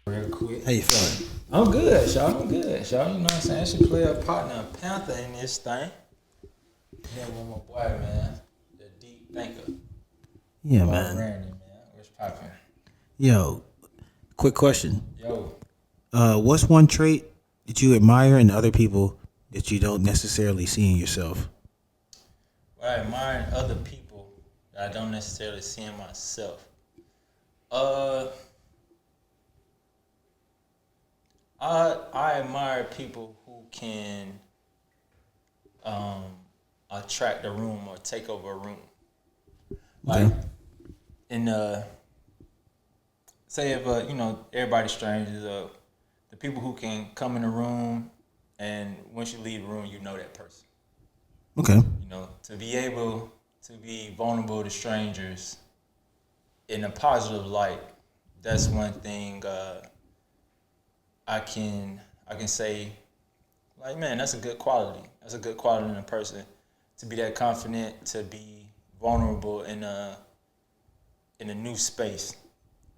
Real quick. How you feeling? I'm good, y'all. I'm good, y'all. You know what I'm saying? I should play a partner, a Panther in this thing. Then with my boy, man, the deep thinker. Yeah, Bob man. Randy, man. What's poppin'? Yo, quick question. Yo, What's one trait that you admire in other people that you don't necessarily see in yourself? what I admire in other people that I don't necessarily see in myself. Uh, I admire people who can um attract a room or take over a room. Like Okay. in say if everybody's strangers, the people who can come in the room and once you leave the room, you know that person. Okay. You know, to be able to be vulnerable to strangers in a positive light, that's one thing I can say like, man, that's a good quality. That's a good quality in a person to be that confident, to be vulnerable in a new space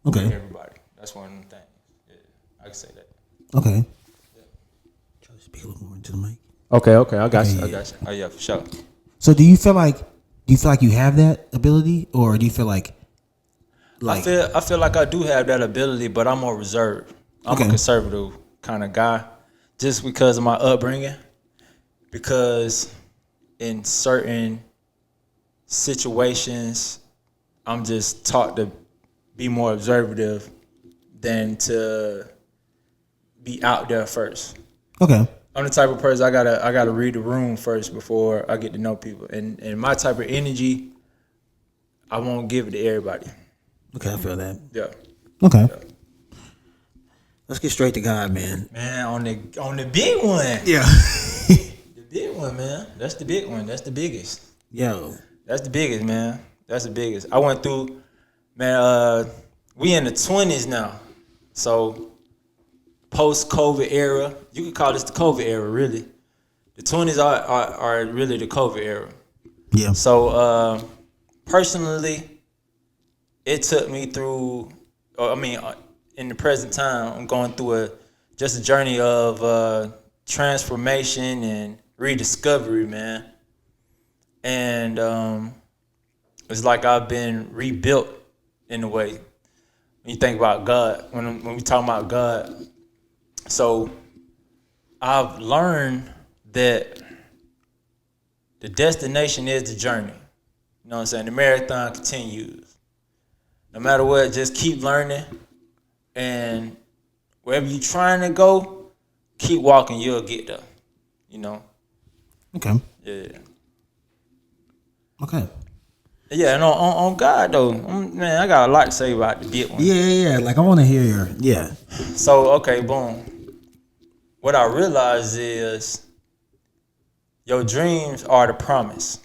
with Okay. everybody. That's one of the things. Yeah, I can say that. Okay. Try to speak a little more into the mic. Okay, I got Okay, you. I yeah. got you. Oh yeah, for sure. So do you feel like you have that ability, or do you feel like I feel like I do have that ability, but I'm more reserved. I'm a okay, conservative kind of guy, just because of my upbringing. Because in certain situations, I'm just taught to be more observative than to be out there first. okay, I'm the type of person I gotta read the room first before I get to know people. And my type of energy, I won't give it to everybody. okay? I feel that. Yeah. Okay. Let's get straight to God, man. Man, on the big one. Yeah. The big one, man. That's the big one. That's the biggest. Yo. That's the biggest, man. That's the biggest. I went through, man, we in the 20s now. So post-COVID era, you could call this the COVID era, really. The 20s are really the COVID era. Yeah. So personally, it took me through, in the present time, I'm going through just a journey of transformation and rediscovery, man. And it's like I've been rebuilt in a way. When you think about God, when we talk about God, so I've learned that the destination is the journey. You know what I'm saying? The marathon continues. No matter what, just keep learning. And wherever you're trying to go, keep walking, you'll get there. You know? Okay. Yeah. Okay. Yeah, and on God, though, man, I got a lot to say about the big one. Yeah. Like I want to hear your yeah. So, okay, boom. What I realized is your dreams are the promise.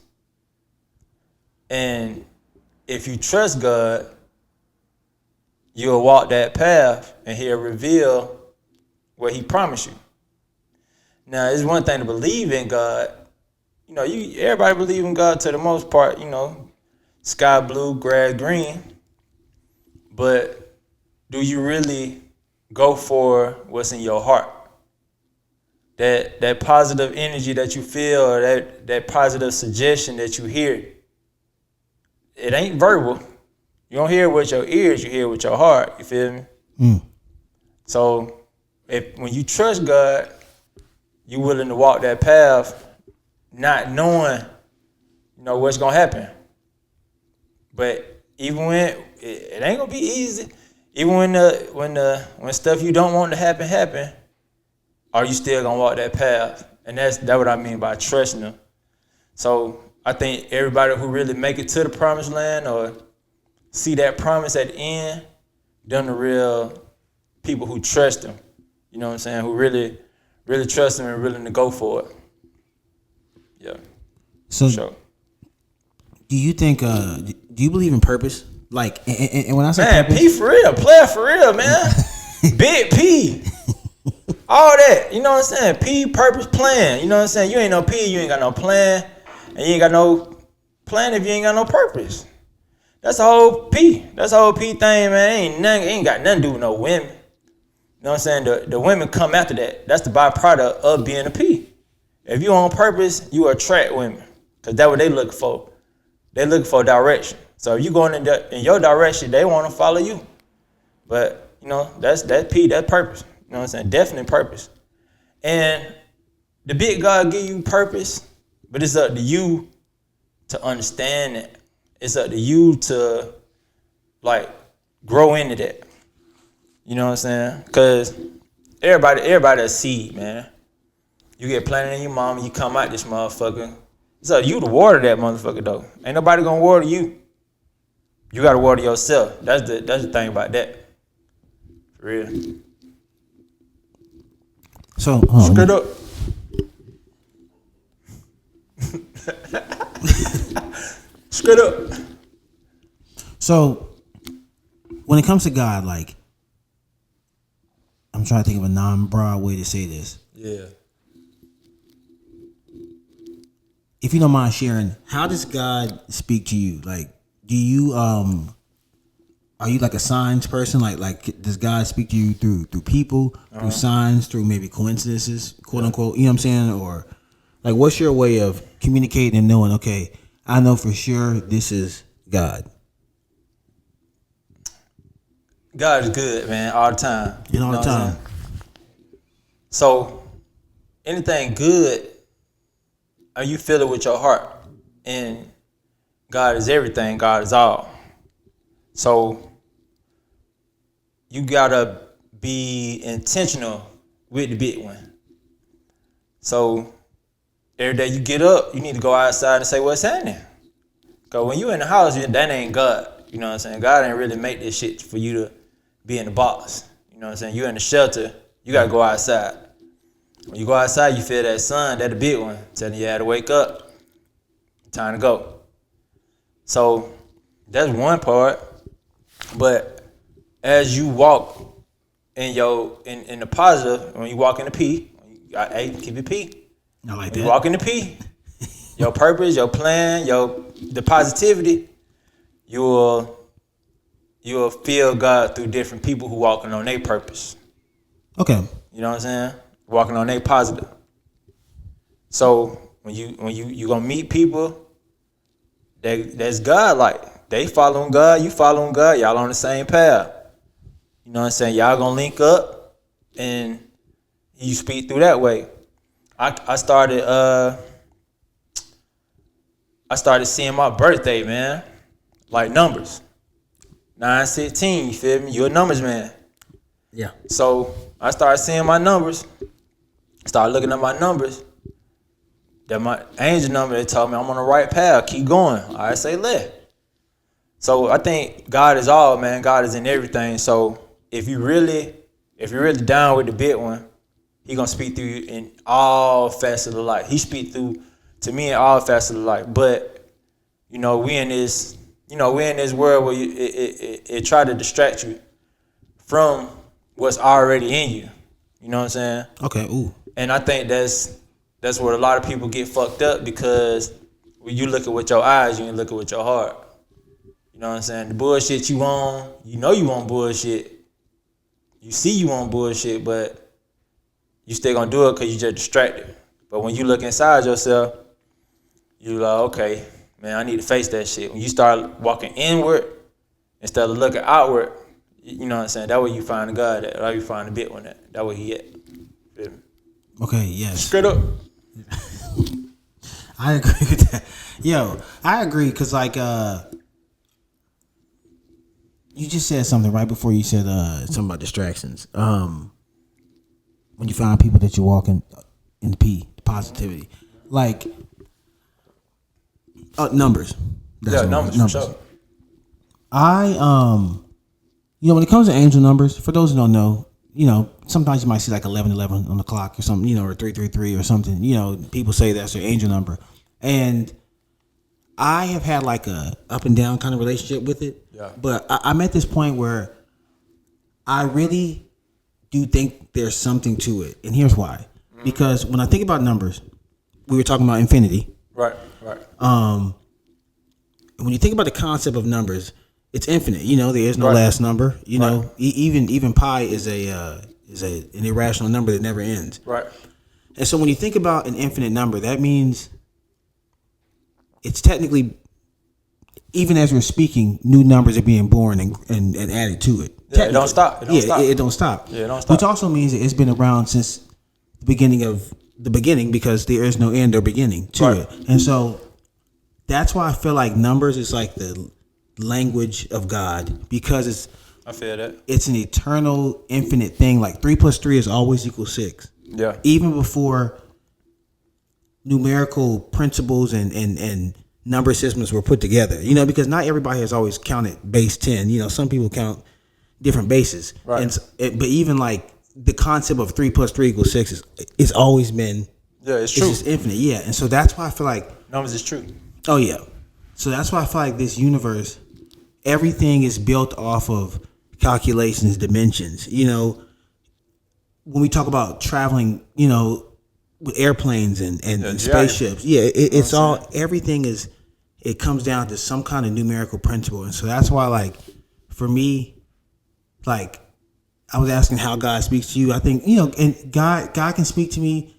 And if you trust God, you'll walk that path and he'll reveal what he promised you. Now, it's one thing to believe in God. You know, everybody believe in God to the most part, you know, sky blue, grass green. But do you really go for what's in your heart? That positive energy that you feel, or that positive suggestion that you hear, it ain't verbal. You don't hear it with your ears, you hear it with your heart. You feel me? Mm. So when you trust God, you willing to walk that path, not knowing, you know, what's gonna happen. But even when it ain't gonna be easy, even when stuff you don't want to happen, are you still gonna walk that path? And that's what I mean by trusting Him. So I think everybody who really make it to the promised land or see that promise at the end, them the real people who trust Him. You know what I'm saying? Who really trust Him and willing to go for it. Yeah. So Sure. do you think do you believe in purpose? Like and when I say Man, purpose, P for real, player for real, man. Big P. All that. You know what I'm saying? P, purpose, plan. You know what I'm saying? You ain't no P, you ain't got no plan. And you ain't got no plan if you ain't got no purpose. That's the whole P. That's the whole P thing, man. Ain't got nothing to do with no women. You know what I'm saying? The women come after that. That's the byproduct of being a P. If you on purpose, you attract women. Because that's what they look for. They look for direction. So if you going in your direction, they want to follow you. But, you know, that's P, that's purpose. You know what I'm saying? Definite purpose. And the big God give you purpose, but it's up to you to understand it. It's up to you to, like, grow into that. You know what I'm saying? Because everybody a seed, man. You get planted in your mama, you come out this motherfucker. It's up to you to water that motherfucker, though. Ain't nobody gonna water you. You gotta water yourself. That's the thing about that. For real. So, Straight up. Straight up. So, when it comes to God, like, I'm trying to think of a non-broad way to say this. Yeah. If you don't mind sharing, how does God speak to you? Like, do you are you like a signs person? Like does God speak to you through people, through signs, through maybe coincidences, quote unquote? You know what I'm saying? Or like, what's your way of communicating and knowing? Okay, I know for sure this is God. God is good, man, all the time. And all the time. So, anything good, you feel it with your heart. And God is everything. God is all. So, you gotta be intentional with the big one. So, every day you get up, you need to go outside and say, what's happening? Because when you in the house, that ain't God. You know what I'm saying? God ain't really make this shit for you to be in the box. You know what I'm saying? You in the shelter, you gotta go outside. When you go outside, you feel that sun, that the big one, telling you how to wake up. Time to go. So that's one part. But as you walk in the positive, when you walk in the P, hey, keep it P. I like You that. walk in the P. Your purpose, your plan, the positivity, you'll feel God through different people who walking on their purpose. Okay. You know what I'm saying? Walking on their positive. So when you gonna meet people that's God, like they following God, you following God, y'all on the same path. You know what I'm saying? Y'all gonna link up and you speak through that way. I started seeing my birthday, man, like numbers. 9/16, you feel me? You're a numbers man. Yeah. So I started seeing my numbers, started looking at my numbers. That my angel number, they told me I'm on the right path, keep going. I say let. So I think God is all, man. God is in everything. So if you're really down with the big one, He gonna speak through you in all facets of life. He speak through to me in all facets of life. But we in this world where it try to distract you from what's already in you. You know what I'm saying? Okay. Ooh. And I think that's where a lot of people get fucked up, because when you look at with your eyes, you ain't looking with your heart. You know what I'm saying? The bullshit you on, you on bullshit. You see you on bullshit, but you still gonna do it because you just distracted. But when you look inside yourself, you like, okay, man, I need to face that shit. When you start walking inward instead of looking outward, you know what I'm saying? That way you find God at. That way you find the big one at. That way He at. Feel me? Okay. Yes. Straight up. I agree with that. Yo, I agree because like you just said something right before you said something about distractions. When you find people that you're walking in the P, positivity, like numbers. That's what numbers. For sure. When it comes to angel numbers, for those who don't know, sometimes you might see like 1111 on the clock or something, or 333 or something. People say that's their angel number, and I have had like a up and down kind of relationship with it. Yeah. But I'm at this point where I really do think there's something to it, and here's why. Mm-hmm. Because when I think about numbers, we were talking about infinity. Right. When you think about the concept of numbers, it's infinite. There is no last number. Even pi is is an irrational number that never ends. Right. And so when you think about an infinite number, that means it's technically, even as we're speaking, new numbers are being born and added to it. Yeah, it don't stop. It don't stop. It don't stop. Yeah, it don't stop. Which also means that it's been around since the beginning because there is no end or beginning to it. And so that's why I feel like numbers is like the language of God, because I feel that. it's an eternal, infinite thing. Like 3 + 3 is always equal 6. Yeah. Even before numerical principles and number systems were put together, because not everybody has always counted base 10. Some people count different bases. Right. But even like the concept of 3 + 3 = 6 is always been. Yeah, it's true. It's just infinite. Yeah. And so that's why I feel like. Numbers is true. Oh yeah. So that's why I feel like this universe, everything is built off of calculations, dimensions. When we talk about traveling, with airplanes and spaceships, it's all, everything is, it comes down to some kind of numerical principle. And so that's why, like, for me, like, I was asking how God speaks to you. I think, and God can speak to me,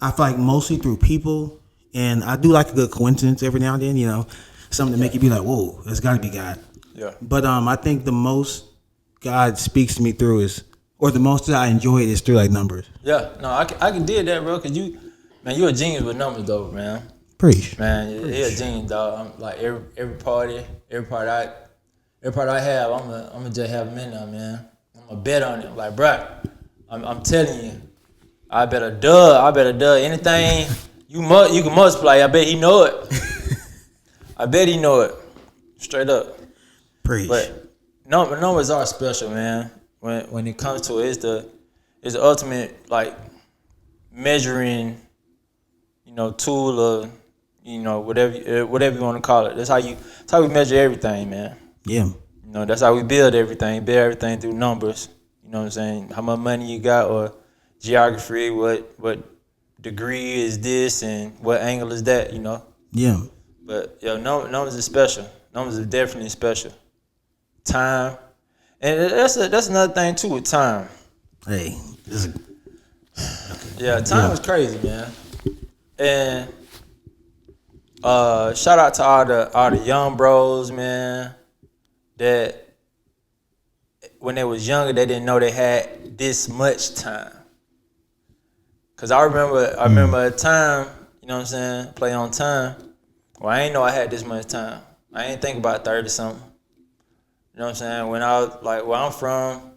I feel like, mostly through people. And I do like a good coincidence every now and then, something to make you be like, whoa, that's got to be God. Yeah. But I think the most God speaks to me through or the most that I enjoy it is through like numbers. Yeah. No, I can deal that, bro. Cause you a genius with numbers, though, man. Preach. Man, you're a genius, dog. I'm like every party I have, I'm just have them in there, man. I'm gonna bet on it. Like, bro, I'm telling you, I bet a dub. Anything you can multiply. I bet he know it. I bet he know it. Straight up. Preach. But numbers are special, man. When it comes to it, it's the ultimate like measuring, tool or whatever you want to call it. That's how we measure everything, man. Yeah. That's how we build everything. Build everything through numbers. You know what I'm saying? How much money you got, or geography, what degree is this and what angle is that, Yeah. But numbers are special. Numbers are definitely special. Time. And that's another thing too with time. Hey. Time is crazy, man. And shout out to all the young bros, man, that when they was younger they didn't know they had this much time. Cause I remember a time, you know what I'm saying, play on time. Well, I ain't know I had this much time. I ain't think about 30 something. You know what I'm saying? When I was like where I'm from,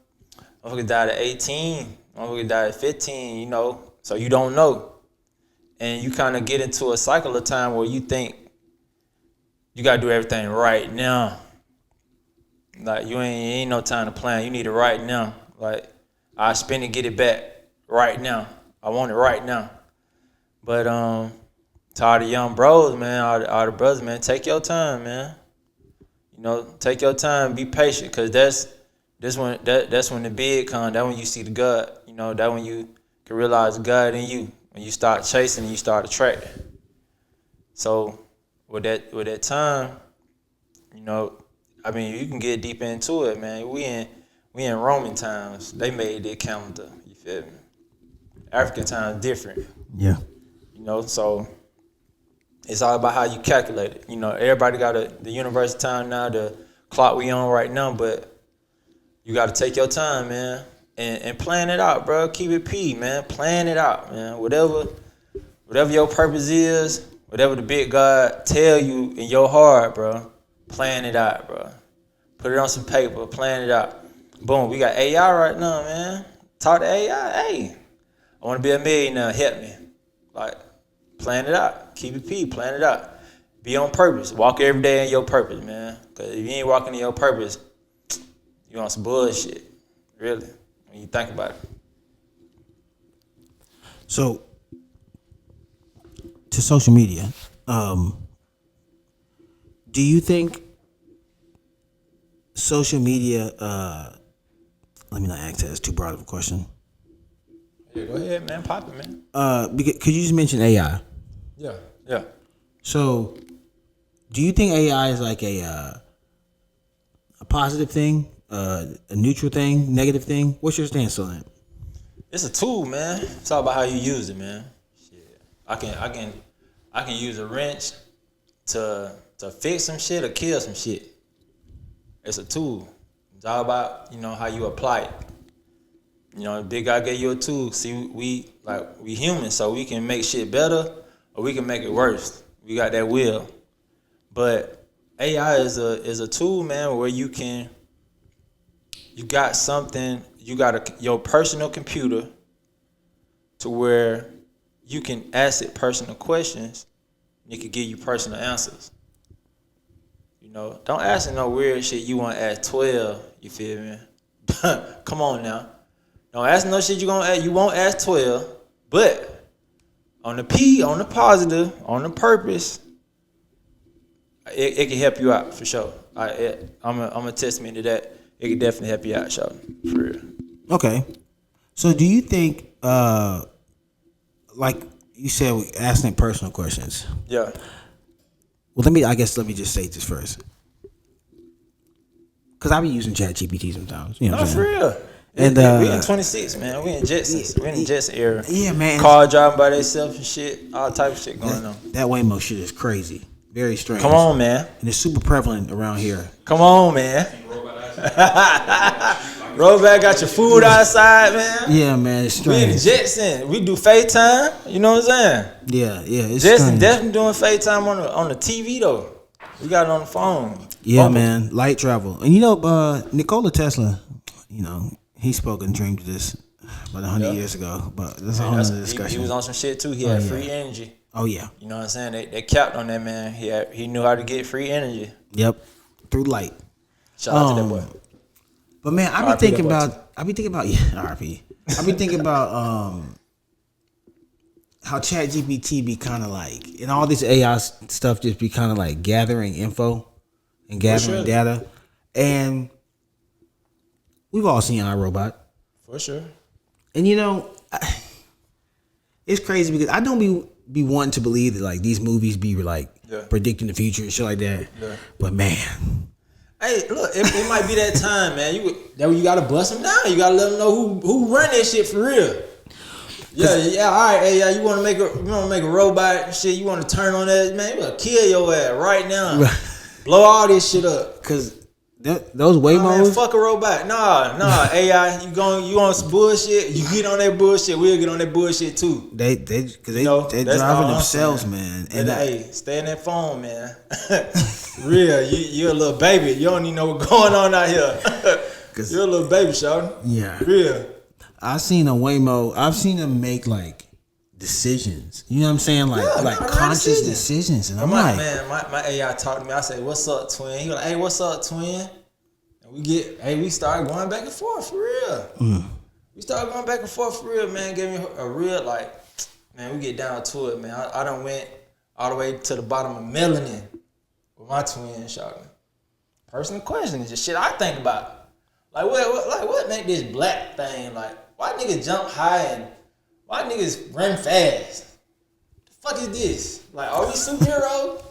motherfuckers died at 18, motherfuckers died at 15, so you don't know. And you kind of get into a cycle of time where you think you gotta do everything right now. Like you ain't no time to plan. You need it right now. Like I spend it, get it back right now. I want it right now. But to all the young bros, man, all the brothers, man, take your time, man. Take your time, be patient, cause that's when the big comes. That's when you see the God. That when you can realize God in you. When you start chasing and you start attracting. So with that time, you can get deep into it, man. We in Roman times. They made their calendar. You feel me? African time different. Yeah. So it's all about how you calculate it. Everybody got the universal time now, the clock we on right now, but you got to take your time, man, and plan it out, bro. Keep it P, man. Plan it out, man. Whatever your purpose is, whatever the big God tell you in your heart, bro, plan it out, bro. Put it on some paper, plan it out. Boom, we got AI right now, man. Talk to AI. Hey, I want to be a millionaire. Help me. Like, plan it out. Keep it P. Plan it out. Be on purpose. Walk every day in your purpose, man. Because if you ain't walking in your purpose, you on some bullshit. Really. When you think about it. So, to social media, do you think social media, let me not ask that, that's too broad of a question. Yeah, go ahead, man. Pop it, man. Could you just mention AI? Yeah. So, do you think AI is like a positive thing, a neutral thing, negative thing? What's your stance on it? It's a tool, man. It's all about how you use it, man. Shit. I can use a wrench to fix some shit or kill some shit. It's a tool. It's all about, how you apply it. The big guy gave you a tool. See, we human, so we can make shit better or we can make it worse. We got that will. But AI is a tool, man, where you got something, your personal computer to where you can ask it personal questions and it can give you personal answers. Don't ask it no weird shit you want to ask 12, you feel me? Come on now. Don't ask no shit you won't ask 12, but on the positive, on the purpose, it can help you out for sure. I'm a testament to that. It can definitely help you out, sure, for real. Okay. So do you think, like you said, we asking personal questions? Yeah. Well, let me just say this first. Because I be using ChatGPT sometimes. You know what I'm For saying? real. And we in 26, man. We in Jetsons. We in the Jetson era. Yeah, man. Car driving by themselves and shit. All type of shit going on. That Waymo shit is crazy. Very strange. Come on, man. And it's super prevalent around here. Come on, man. Rollback got your food outside, man. Yeah, man. It's We in the strange. Jetson. We do FaceTime. You know what I'm saying? Yeah. It's Jetson strange. definitely doing FaceTime on the TV though. We got it on the phone. Yeah, Bumble. man. Light travel. And Nikola Tesla, he spoke and dreamed of this about 100 years ago. But that's a whole other discussion. He was on some shit too. He had free energy. Oh, yeah. You know what I'm saying? They capped on that, man. He knew how to get free energy. Yep. Through light. Shout out to that boy. But man, I be RP thinking that boy about RP. I be thinking about how ChatGPT be kind of like, and all this AI stuff just be kind of like gathering info and gathering data. And we've all seen iRobot. For sure. And it's crazy because I don't be wanting to believe that like these movies be like predicting the future and shit like that. Yeah. But man. Hey, look, it might be that time, man. You gotta bust them down. You gotta let them know who run that shit for real. Yeah. All right, hey, you want to make a robot and shit. You want to turn on that, man? You wanna kill your ass right now. Blow all this shit up. Cause those Waymos. Man, fuck a robot. Nah. AI, you on some bullshit. You get on that bullshit. We'll get on that bullshit too. They driving themselves, man. And stay in that phone, man. Real, you're a little baby. You don't even know what's going on out here. You're a little baby, shawty. Yeah. Real. I've seen them make like decisions. You know what I'm saying? Like conscious decisions. And I'm like, man, my AI talked to me. I said, "What's up, twin?" He was like, "Hey, what's up, twin?" And we started going back and forth for real. We started going back and forth for real, man. Gave me a real man. We get down to it, man. I done went all the way to the bottom of melanin with my twin, shawty. Personal question is just shit I think about. Like what make this black thing? Like why niggas jump high and why niggas run fast? The fuck is this? Like, are we superheroes?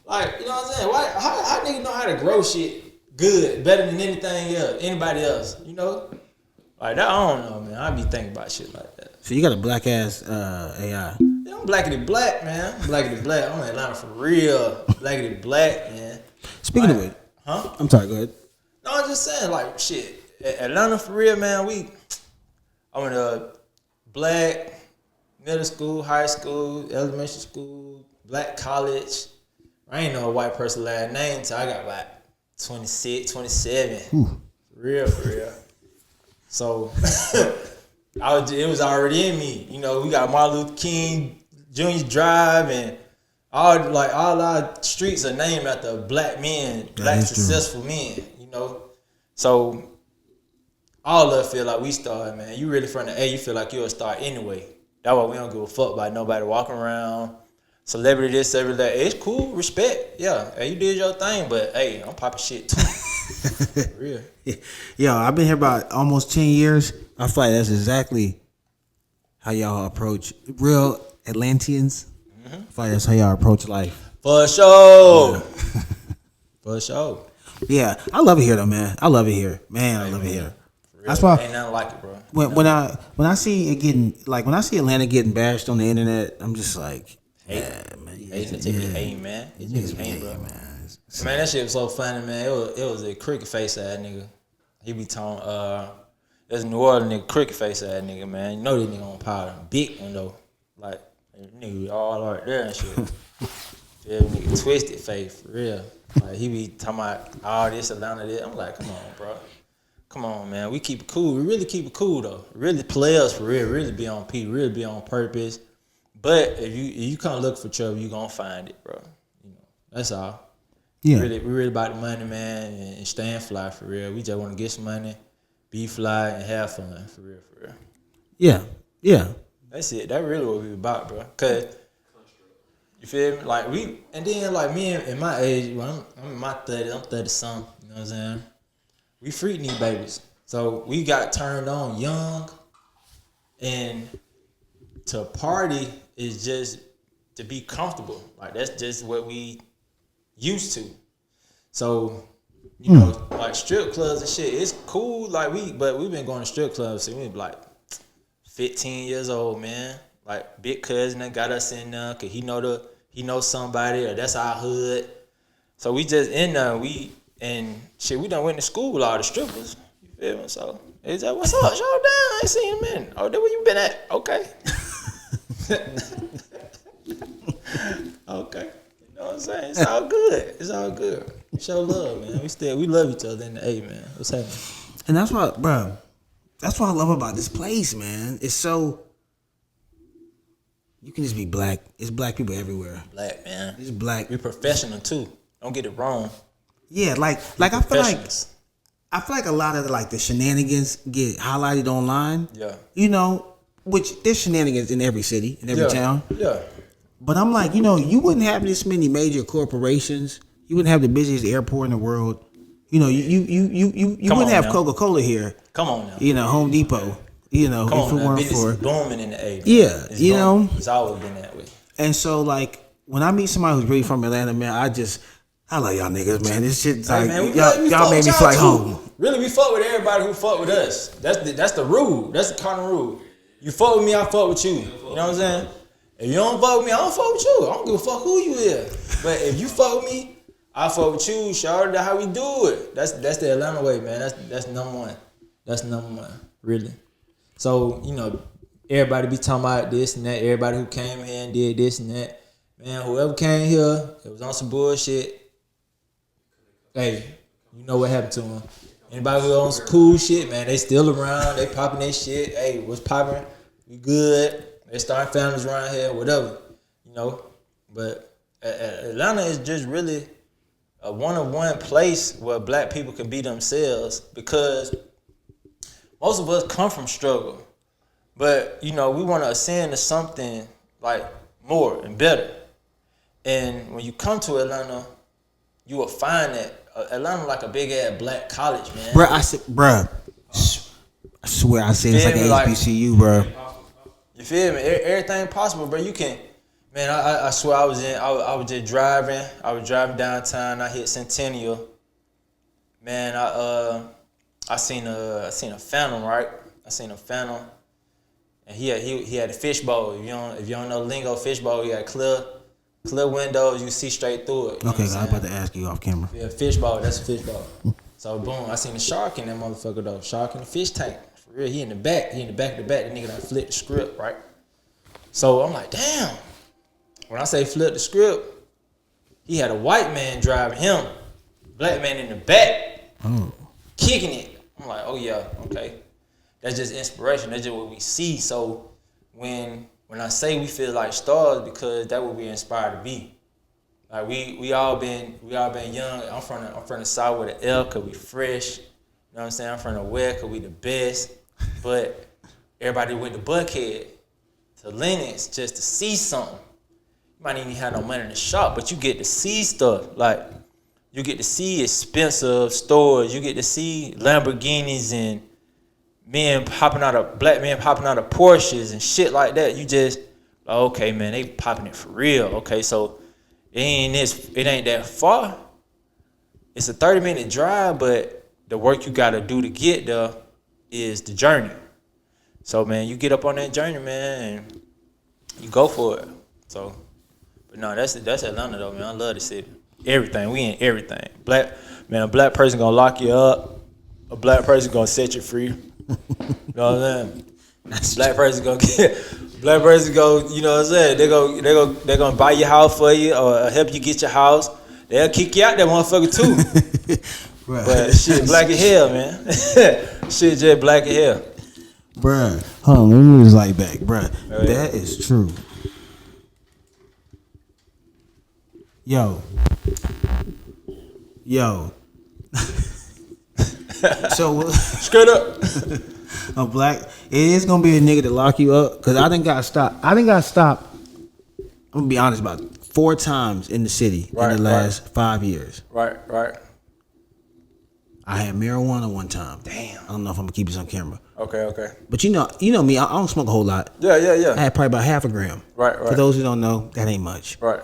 Like, you know what I'm saying? How niggas know how to grow shit good, better than anybody else? Like that, I don't know, man. I be thinking about shit like that. So you got a black ass AI. Yeah, I'm blackity black, man. Blackity black. I'm in Atlanta for real. Blackity black, man. Speaking of it, I'm sorry. Go ahead. No, I'm just saying, like, shit. Atlanta for real, man. I went to black middle school, high school, elementary school, black college. I ain't know a white person last name until I got about 26, 27. For real. So it was already in me. We got Martin Luther King Jr. Drive and all our streets are named after black men, black successful men, So all of us feel like we started, man. You really from the A, you feel like you're a star anyway. That's why we don't give a fuck about nobody walking around. Celebrity this, celebrity that. It's cool, respect. Yeah, hey, you did your thing, but hey, I'm popping shit too. For real. Yo, I've been here about almost 10 years. I feel like that's exactly how y'all approach real Atlanteans. I feel like that's how y'all approach life. For sure. Yeah. For sure. Yeah, I love it here though, man. I love it here. Man, I love it here. For That's why ain't nothing like it, bro. when I see it getting like when I see Atlanta getting bashed on the internet, I'm just like, Hate. man, Hate, man. It just hate, bro. Man, that shit was so funny, man. It was a cricket face ass nigga. He be talking, there's a New Orleans nigga, cricket face ass nigga, man. You know this nigga on powder. Big one though. Like, nigga all right there and shit. Yeah, nigga twisted face, for real. Like, he be talking about all this, Atlanta, this. I'm like, come on, bro. Come on, man. We keep it cool. We really keep it cool, though. Really play us for real. Really be on P. Really be on purpose. But if you come look for trouble, you gonna find it, bro. You know, that's all. yeah, We really about the money, man, and staying fly for real. We just want to get some money, be fly, and have fun for real, for real. yeah. That's it. That really what we about, bro. Cause you feel me? Like and then like me in my age, well, I'm in my 30s. I'm 30 something. You know what I'm saying? We freaking these babies, so we got turned on young, and to party is just to be comfortable. Like that's just what we used to. So, you know, like strip clubs and shit, it's cool. Like we've been going to strip clubs since we was like 15 years old, man. Like big cousin that got us in there, cause he know somebody, or that's our hood. So we just in there, we done went to school with all the strippers. You feel me? So it's like, what's up? Y'all down? I ain't seen him in. Oh, that where you been at? Okay. Okay. You know what I'm saying? It's all good. It's all good. Show love, man. We love each other in the A, man. What's happening? And that's what, bro. That's what I love about this place, man. It's so you can just be black. It's black people everywhere. Black, man. It's black. We professional too. Don't get it wrong. Yeah, like I feel like a lot of the shenanigans get highlighted online. Yeah. You know, which there's shenanigans in every city, in every town. Yeah. But I'm like, you know, you wouldn't have this many major corporations. You wouldn't have the busiest airport in the world. You know, you wouldn't have Coca-Cola here. Come on now. You know, Home Depot. You know, Come if it on now. weren't Business for is booming in the A. Man. Yeah, It's you booming. know. It's always been that way. And so like when I meet somebody who's really from Atlanta, man, I love y'all niggas, man. This shit like man, y'all made me feel like home. Really, we fuck with everybody who fuck with us. That's the rule. That's the kind of rule. You fuck with me, I fuck with you. You know what I'm saying? If you don't fuck with me, I don't fuck with you. I don't give a fuck who you is. But if you fuck with me, I fuck with you. Shout out how we do it. That's the Atlanta way, man. That's number one. That's number one, really. So, you know, everybody be talking about this and that. Everybody who came here and did this and that. Man, whoever came here, it was on some bullshit. Hey, you know what happened to them. Anybody who on some cool shit, man, they still around. They popping their shit. Hey, what's popping? We good. They starting families around here, whatever. You know, but Atlanta is just really a one-on-one place where black people can be themselves, because most of us come from struggle. But, you know, we want to ascend to something like more and better. And when you come to Atlanta, you will find that Atlanta like a big ass black college, man. Bruh, I swear I said it's like an HBCU, bro. You feel me? Everything possible, bro. You can, man. I swear I was just driving. I was driving downtown. I hit Centennial. Man, I seen a Phantom, right? I seen a Phantom, and he had a fishbowl. If you don't know lingo, fishbowl, he had clear windows. You see straight through it. Okay, I was about to ask you off camera. Yeah, fishbowl. That's a fishbowl. So boom, I seen a shark in that motherfucker though. Shark in the fish tank. For real, he in the back. He in the back of the back. The nigga done flipped the script, right? So I'm like, damn. When I say flip the script, he had a white man driving him, black man in the back, kicking it. I'm like, oh yeah, okay. That's just inspiration. That's just what we see. So when I say we feel like stars, because that's what we inspired to be. Like we all been young. I'm from the South with an L, cause we fresh. You know what I'm saying? I'm from the West, cause we the best. But everybody went to Buckhead, to Lenox, just to see something. You might even have no money in the shop, but you get to see stuff. Like, you get to see expensive stores. You get to see Lamborghinis and black men popping out of Porsches and shit like that. You just, okay, man, they popping it for real. Okay, so it ain't that far. It's a 30-minute drive, but the work you gotta do to get there is the journey. So man, you get up on that journey, man, and you go for it. So, but no, that's Atlanta though, man. I love the city. Everything, we in everything. A black person gonna lock you up. A black person gonna set you free. You know what I'm saying? Black person gonna you know what I'm saying? They gonna buy your house for you or help you get your house. They'll kick you out that motherfucker too. Bruh. But shit, black as hell, man. Shit, just black as hell. Bruh, hold on, let me move this light back, bruh. Oh, yeah. That is true. Yo. So Straight up. a black, it is gonna be a nigga to lock you up because I done got stopped. I'm gonna be honest, about 4 times in the city in the last 5 years. Right. I had marijuana one time. Damn. I don't know if I'm gonna keep this on camera. Okay. But you know me, I don't smoke a whole lot. Yeah. I had probably about half a gram. Right. For those who don't know, that ain't much. Right.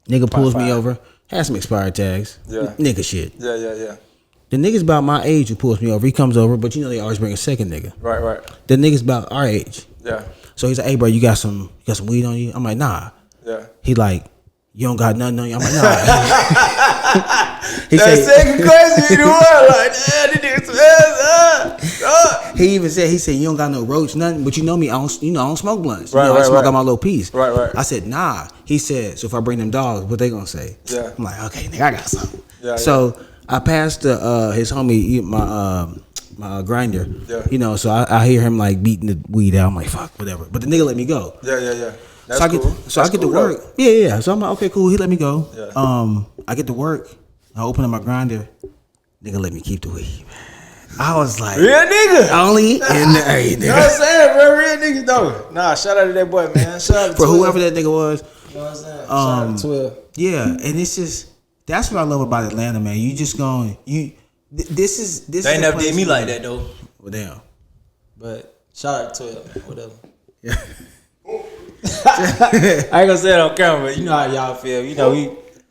Nigga pulls me 5. over, has some expired tags. Yeah. Nigga shit. Yeah. The nigga's about my age who pulls me over. He comes over, but you know they always bring a second nigga. Right. The nigga's about our age. Yeah. So he's like, "Hey, bro, you got some weed on you?" I'm like, "Nah." Yeah. He like, "You don't got nothing on you?" I'm like, "Nah." He That said, second question in the world, like, damn, this nigga smells. he said, "You don't got no roach, nothing." But you know me, I don't smoke blunts. Right, I smoke right. out my little piece. Right. I said, "Nah." He said, "So if I bring them dogs, what they gonna say?" Yeah. I'm like, "Okay, nigga, I got something." Yeah, so I passed his homie my grinder. Yeah. You know, so I hear him like beating the weed out. I'm like, fuck, whatever. But the nigga let me go. Yeah. That's I cool. get to work. Though. Yeah. So I'm like, okay, cool. He let me go. Yeah. I get to work. I open up my grinder. Nigga let me keep the weed. I was like, Real nigga. only in the A. You know what I'm saying, bro? Real niggas though. Nah, shout out to that boy, man. Shout out to For 12. whoever that nigga was. You know what I'm saying? Shout out to 12. Yeah, and it's just that's what I love about Atlanta, man. You just going this is They a ain't never place did me where- like that though. Well, damn. But shout out to 12, man. Whatever. Yeah. I ain't gonna say it on camera, but you know how y'all feel. You know,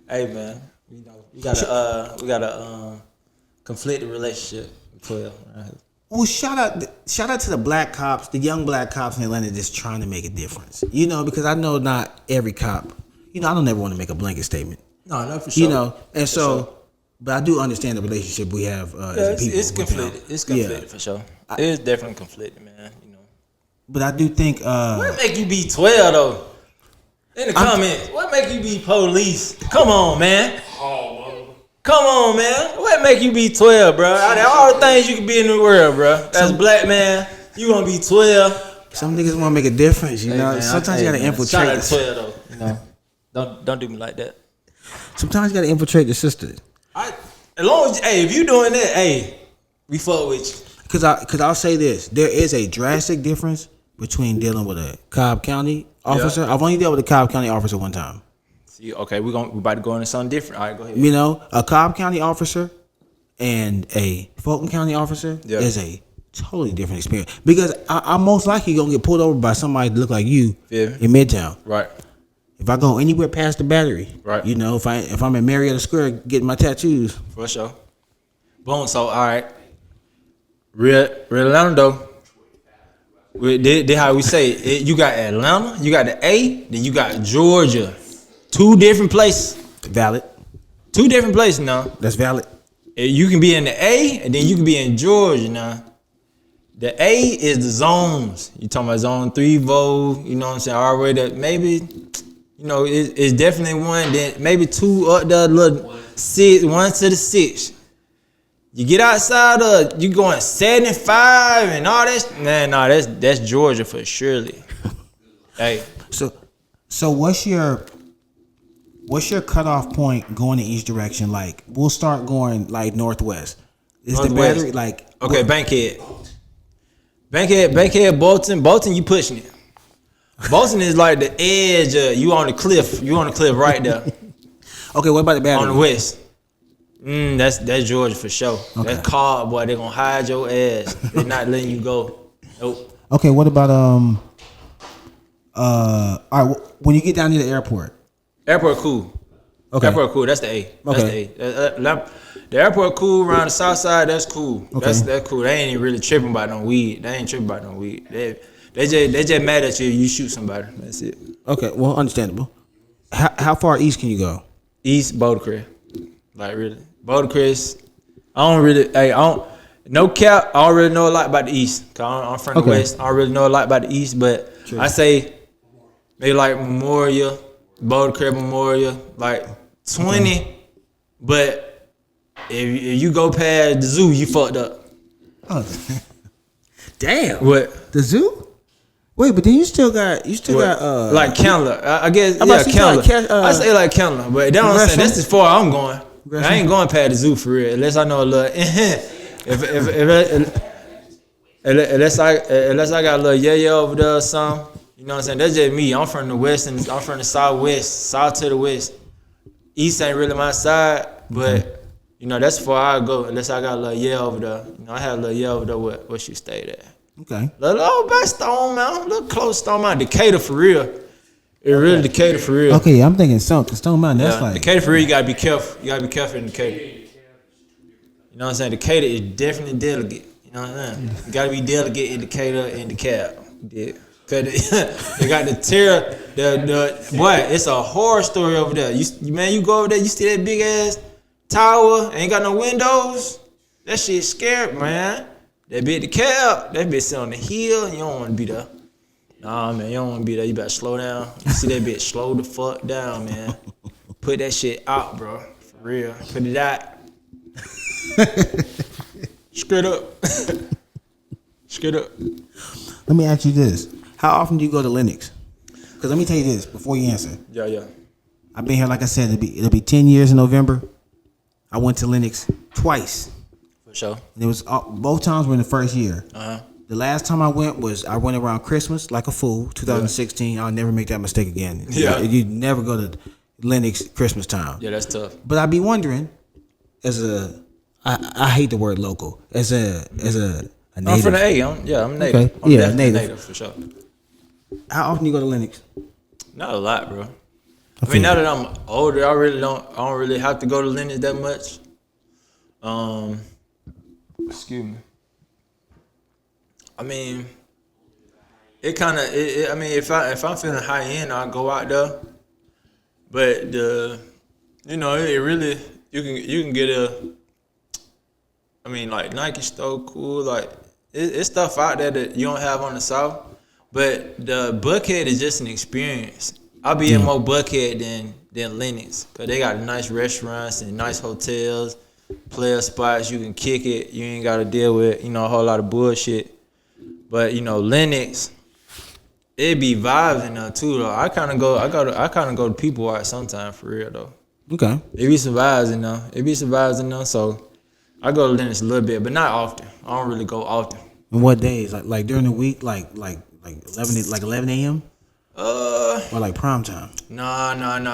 hey man, you know, we got a conflicted relationship with 12. Right? Well, shout out to the black cops, the young black cops in Atlanta that's trying to make a difference. You know, because I know not every cop. You know, I don't ever want to make a blanket statement. No, for sure. You know, and For so, sure. but I do understand the relationship we have as a people. It's conflicted. It's conflicted for sure. It's definitely conflicted, man. You know. But I do think. What make you be 12 though? In the comments, what make you be police? Come on, man. Come on, man. What make you be 12, bro? Out of all the things you can be in the world, bro, as a black man, you gonna be 12. Some niggas want to make a difference, you know. Man, Sometimes you gotta infiltrate. Shout out to 12 though. You know, don't do me like that. Sometimes you gotta infiltrate the sister. As long as if you doing that, we fuck with you. Cause I'll say this: there is a drastic difference between dealing with a Cobb County officer. Yeah. I've only dealt with a Cobb County officer one time. See, okay, we about to go into something different. All right, go ahead. You know, a Cobb County officer and a Fulton County officer is a totally different experience. Because I'm most likely gonna get pulled over by somebody that look like you in Midtown. Right. If I go anywhere past the Battery, Right. You know, if I'm in Marietta Square getting my tattoos, For sure. Boom. So all right. Real Atlanta though. Did how we say it. You got Atlanta, you got the A, then you got Georgia. 2 different places. valid. 2 different places now. That's valid. You can be in the A, and then you can be in Georgia now. The A is the zones. You talking about zone 3 vote, you know what I'm saying? Already maybe, you know, it's definitely one, then maybe 2 up the little 6, 1 to the 6. You get outside of, you going 75 and all that, man, nah, that's Georgia for surely. Hey. So what's your cutoff point going in each direction? Like we'll start going like northwest. Is the Northwest. Battery like Okay, Bankhead, Bolton, you pushing it. Bolton is like the edge. You on the cliff. You on the cliff right there Okay, what about the Battery? on the west. That's Georgia for sure. Okay. That car, boy, they gonna hide your ass. They not letting you go. Nope. Okay, what about all right, when you get down near the airport? Airport cool. Okay. Airport cool. That's the A. That's Okay. the A. The airport cool around the south side. That's cool. Okay. That's cool. They ain't even really tripping about no weed. They ain't tripping about no weed. They just mad at you. You shoot somebody. That's it. Okay, well, understandable. How far east can you go? East Boulder Crest. Like really, Boulder Crest. I don't. No cap. I don't really know a lot about the East. Cause I'm from the West. I don't really know a lot about the East, but True. I say maybe like Memorial, Boulder Crest Memorial, like 20. But if you go past the zoo, you fucked up. Oh, damn. What? The zoo? Wait, but then you still got like Candler. I guess I'm about to say, Candler. I I say like Candler, but that's what I'm saying. That's as far I'm going. Gresham? I ain't going past the zoo for real, unless I know a little. Unless I got a little yeah over there or something. You know what I'm saying? That's just me. I'm from the West and I'm from the Southwest, south to the West. East ain't really my side, but you know that's far I go. Unless I got a little yeah over there. You know, I had a little yeah over there where she stayed at. Okay. Little back Stone Mountain, little close Stone Mountain, Decatur for real. It really Decatur for real. Okay, I'm thinking Stone Mountain. That's like Decatur for real. You gotta be careful. You gotta be careful in Decatur. You know what I'm saying? Decatur is definitely delegate. You know what I'm saying? You gotta be delegate in Decatur and DeKalb. Yeah. Cause they got the terror. Boy, it's a horror story over there. You go over there, you see that big ass tower, ain't got no windows. That shit scared, man. That bitch DeKalb, that bitch sit on the hill. You don't want to be there. Nah, man, you don't want to be there. You better slow down. You see that bitch, slow the fuck down, man. Put that shit out, bro. For real. Put it out. Straight up. Straight up. Let me ask you this: how often do you go to Lenox? Because let me tell you this before you answer. Yeah. I've been here, like I said, it'll be 10 years in November. I went to Lenox twice. For sure. And it was both times were in the first year. The last time I went around Christmas like a fool, 2016. I'll never make that mistake again. Yeah. You never go to Lenox Christmas time. Yeah, that's tough. But I'd be wondering, I hate the word local. As a native. I'm from the A. I'm native. Okay. I'm Yeah, definitely native. for sure. How often you go to Lenox? Not a lot, bro. I mean, now that I'm older, I don't really have to go to Lenox that much. Excuse me. I mean, it kind of. I mean, if I'm feeling high end, I'll go out there. But it really you can get a. I mean, like Nike store cool. Like it's stuff out there that you don't have on the South. But the Buckhead is just an experience. I'll be in more Buckhead than Lenox, cause they got nice restaurants and nice hotels, player spots. You can kick it. You ain't got to deal with a whole lot of bullshit. But Lenox, it be vibes in there too though. I kind of go to People Art sometimes for real though. Okay. It be some vibes in there. So I go to Lenox a little bit, but not often. I don't really go often. And what days? Like during the week, like 11 a.m. Or like prime time. Nah.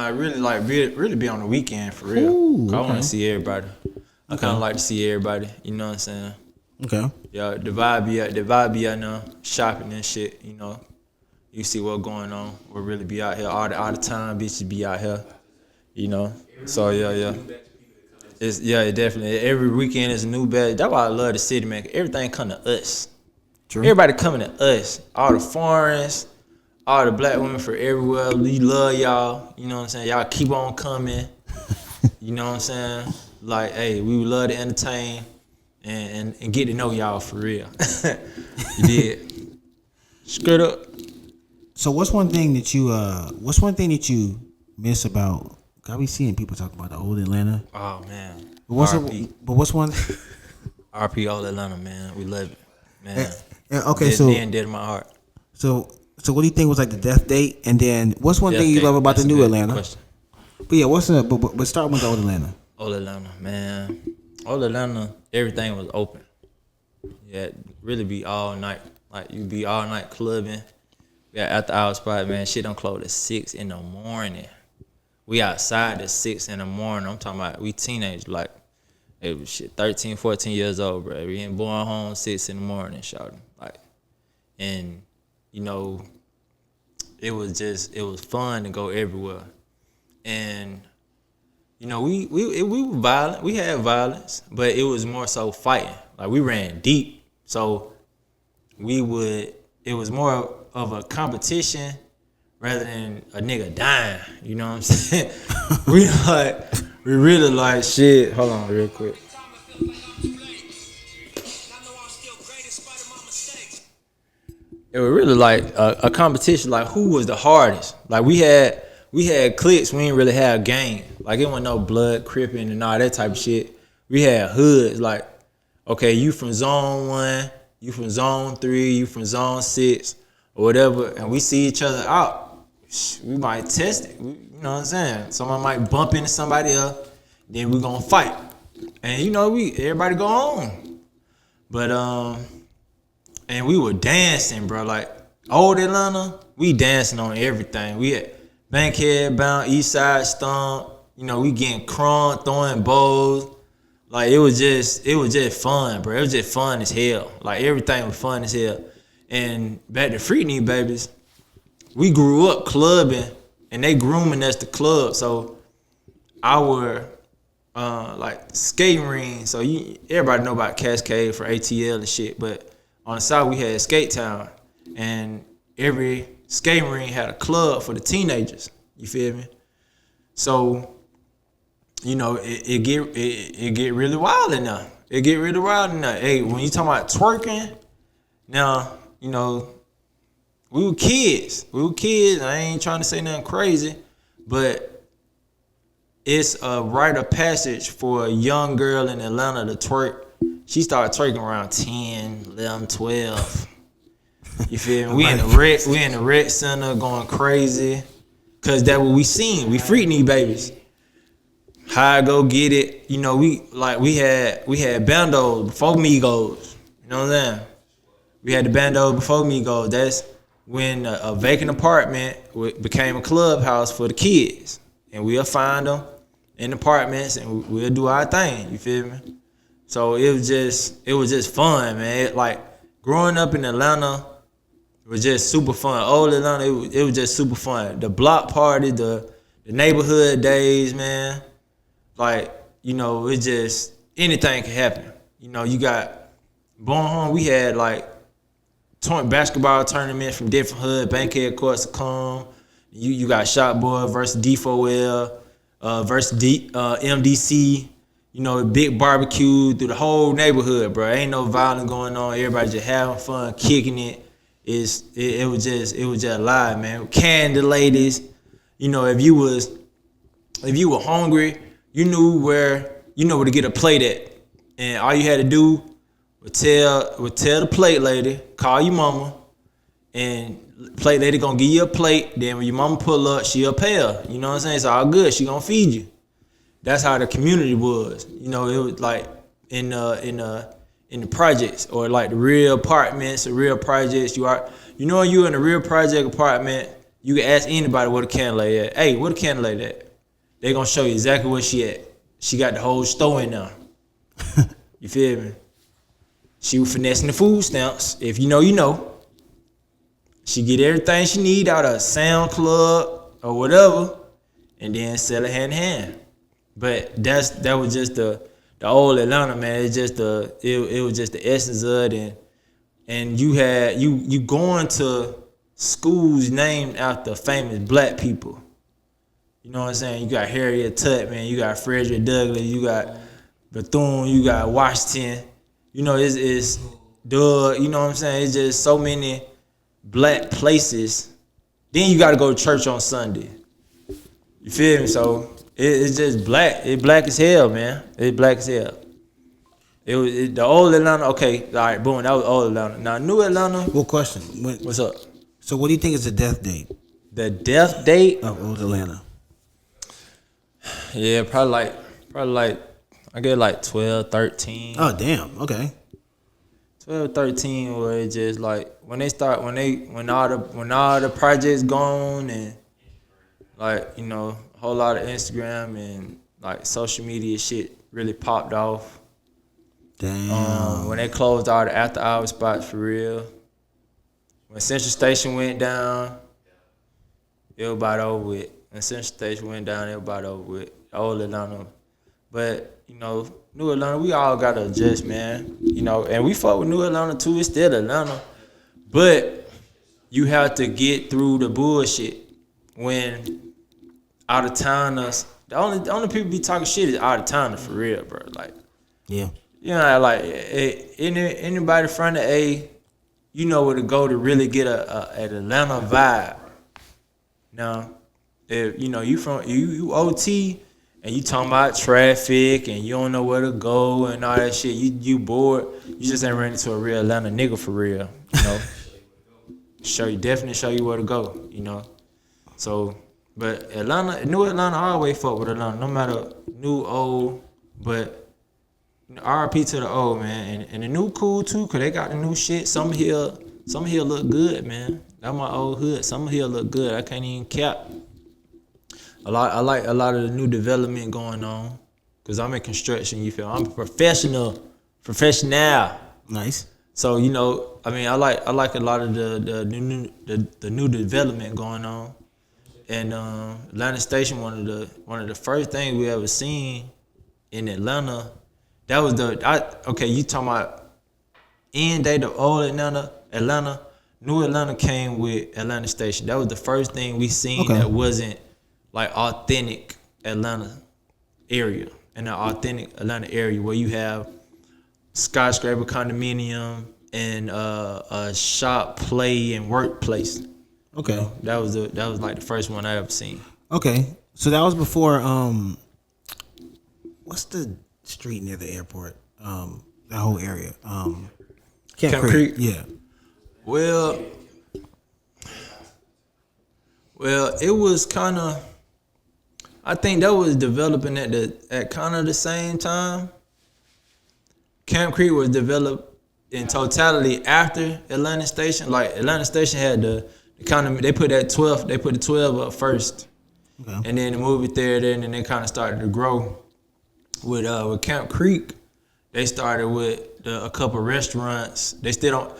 Really be on the weekend for real. Ooh, I want to see everybody. I kind of like to see everybody. You know what I'm saying? Okay. Yeah, the vibe be out now, shopping and shit. You see what's going on. We'll really be out here all the time. Bitches be out here. So yeah. It definitely. Every weekend is a new batch. That's why I love the city, man. Everything come to us. True. Everybody coming to us. All the foreigners, all the black women from everywhere. We love y'all. You know what I'm saying? Y'all keep on coming. You know what I'm saying? Like, hey, we would love to entertain and get to know y'all for real. You did. Straight up. So what's one thing that you miss about? I be seeing people talk about the old Atlanta. Oh man. But what's one? RP Old Atlanta, man. We love it, man. Okay, dead in my heart. So what do you think was like the death date? And then what's one Death thing you date. love about That's the a new good Atlanta? question. But yeah, but start with the old Atlanta. Old Atlanta, man. Old Atlanta, everything was open. Yeah, really be all night. Like you be all night clubbing. We at the hour spot, man. Shit don't close at 6 in the morning. We outside at 6 in the morning. I'm talking about we teenage, like it was shit 13, 14 years old, bro. We ain't born home 6 in the morning, shouting. Like, and it was fun to go everywhere. And you know, we were violent. We had violence, but it was more so fighting. Like we ran deep, so it was more of a competition rather than a nigga dying. You know what I'm saying? we really like shit. Hold on, real quick. It was really like a competition, like who was the hardest. Like we had cliques, we didn't really have gang. Like it wasn't no blood cripping and all that type of shit. We had hoods, like, okay, you from zone 1, you from zone 3, you from zone 6, or whatever, and we see each other out. We might test it, you know what I'm saying? Someone might bump into somebody else, then we gonna fight. And you know, everybody go on. But and we were dancing, bro. Like old Atlanta, we dancing on everything. We had Bankhead Bound, East Side Stomp. You know, we getting crunk, throwing bowls. Like it was just fun, bro. It was just fun as hell. Like everything was fun as hell. And back to Freaknik Babies, we grew up clubbing, and they grooming us to club. So our like skating ring. So everybody know about Cascade for ATL and shit, but on the south we had Skate Town, and every skating ring had a club for the teenagers. You feel me? So, you know, it get really wild in there. It get really wild in there. Hey, when you talking about twerking, now, you know, we were kids. I ain't trying to say nothing crazy, but it's a rite of passage for a young girl in Atlanta to twerk. She started twerking around 10, 11, 12. You feel me? We in the rec center going crazy. Cause that's what we seen. We Freaknik Babies. How I go get it. You know, we had bandos before Migos. You know what I'm saying? We had the bandos before Migos. That's when a vacant apartment became a clubhouse for the kids. And we'll find them in apartments and we'll do our thing. You feel me? So it was just fun, man. Like growing up in Atlanta was just super fun. Old Atlanta, it was just super fun. The block party, the neighborhood days, man. Like, you know, it just anything can happen. You know, you got Born Home, we had like basketball tournaments from different hood, Bankhead Courts to come. You got Shot Boy versus D4L, versus MDC. You know, big barbecue through the whole neighborhood, bro. Ain't no violence going on. Everybody just having fun, kicking it. It was just live, man. Candy ladies. You know, if you were hungry, you knew where to get a plate at. And all you had to do was tell the plate lady, call your mama, and plate lady gonna give you a plate. Then when your mama pull up, she'll pay her. You know what I'm saying? It's all good. She gonna feed you. That's how the community was. You know, it was like in the projects or like the real apartments, the real projects. You in a real project apartment, you can ask anybody where the candle lady at. Hey, where the candle lady at? They gonna show you exactly where she at. She got the whole store in there. You feel me? She was finessing the food stamps. If you know, you know. She get everything she need out of Sound Club or whatever, and then sell it hand in hand. But that was just the old Atlanta, man. It was just the essence of it, and you going to schools named after famous black people. You know what I'm saying? You got Harriet Tubman, you got Frederick Douglass, you got Bethune, you got Washington. You know, it's Doug. You know what I'm saying? It's just so many black places. Then you got to go to church on Sunday. You feel me? So it's just black. It's black as hell, man. It's black as hell. The old Atlanta. Okay, all right, boom. That was old Atlanta. Now new Atlanta. Well, question. What's up? So what do you think is the death date? The death date of old Atlanta? Yeah, probably like I get like 12, 13. Oh damn. Okay. 12, 13, where it just like when all the projects gone and like, you know, a whole lot of Instagram and like social media shit really popped off. Damn. When they closed all the after hour spots for real. When Central Station went down, it was about over with. When Central Station went down, it was about over with. old Atlanta. But, you know, New Atlanta, we all gotta adjust, man. You know, and we fuck with New Atlanta too. It's still Atlanta. But you have to get through the bullshit when out of towners. The only people be talking shit is out of towners for real, bro. Like, Yeah. you know, like anybody from the A, you know where to go to really get an Atlanta vibe. Now, if you know you OT and you talking about traffic and you don't know where to go and all that shit, you bored. You just ain't ran into a real Atlanta nigga for real. You know, definitely show you where to go. You know, so but New Atlanta, I always fuck with Atlanta, no matter new old, but. RIP to the old, man, and the new cool too, cause they got the new shit. Some here look good, man. That's my old hood. Some here look good. I can't even cap. I like a lot of the new development going on, cause I'm in construction. You feel? I'm a professional. Nice. So you know, I mean, I like a lot of the new development going on, and Atlanta Station, one of the first things we ever seen in Atlanta. That was you talking about end day, the old Atlanta, New Atlanta came with Atlanta Station. That was the first thing we seen that wasn't like authentic Atlanta area. In an authentic Atlanta area where you have skyscraper condominium and a shop, play, and workplace. Okay. You know, that was like the first one I ever seen. Okay. So that was before what's the street near the airport? That whole area. Camp Creek. Yeah. Well, it was kind of. I think that was developing at kind of the same time. Camp Creek was developed in totality after Atlanta Station. Like Atlanta Station had the kind of they put the 12 up first, and then the movie theater, and then they kind of started to grow. With Camp Creek, they started with a couple restaurants. They started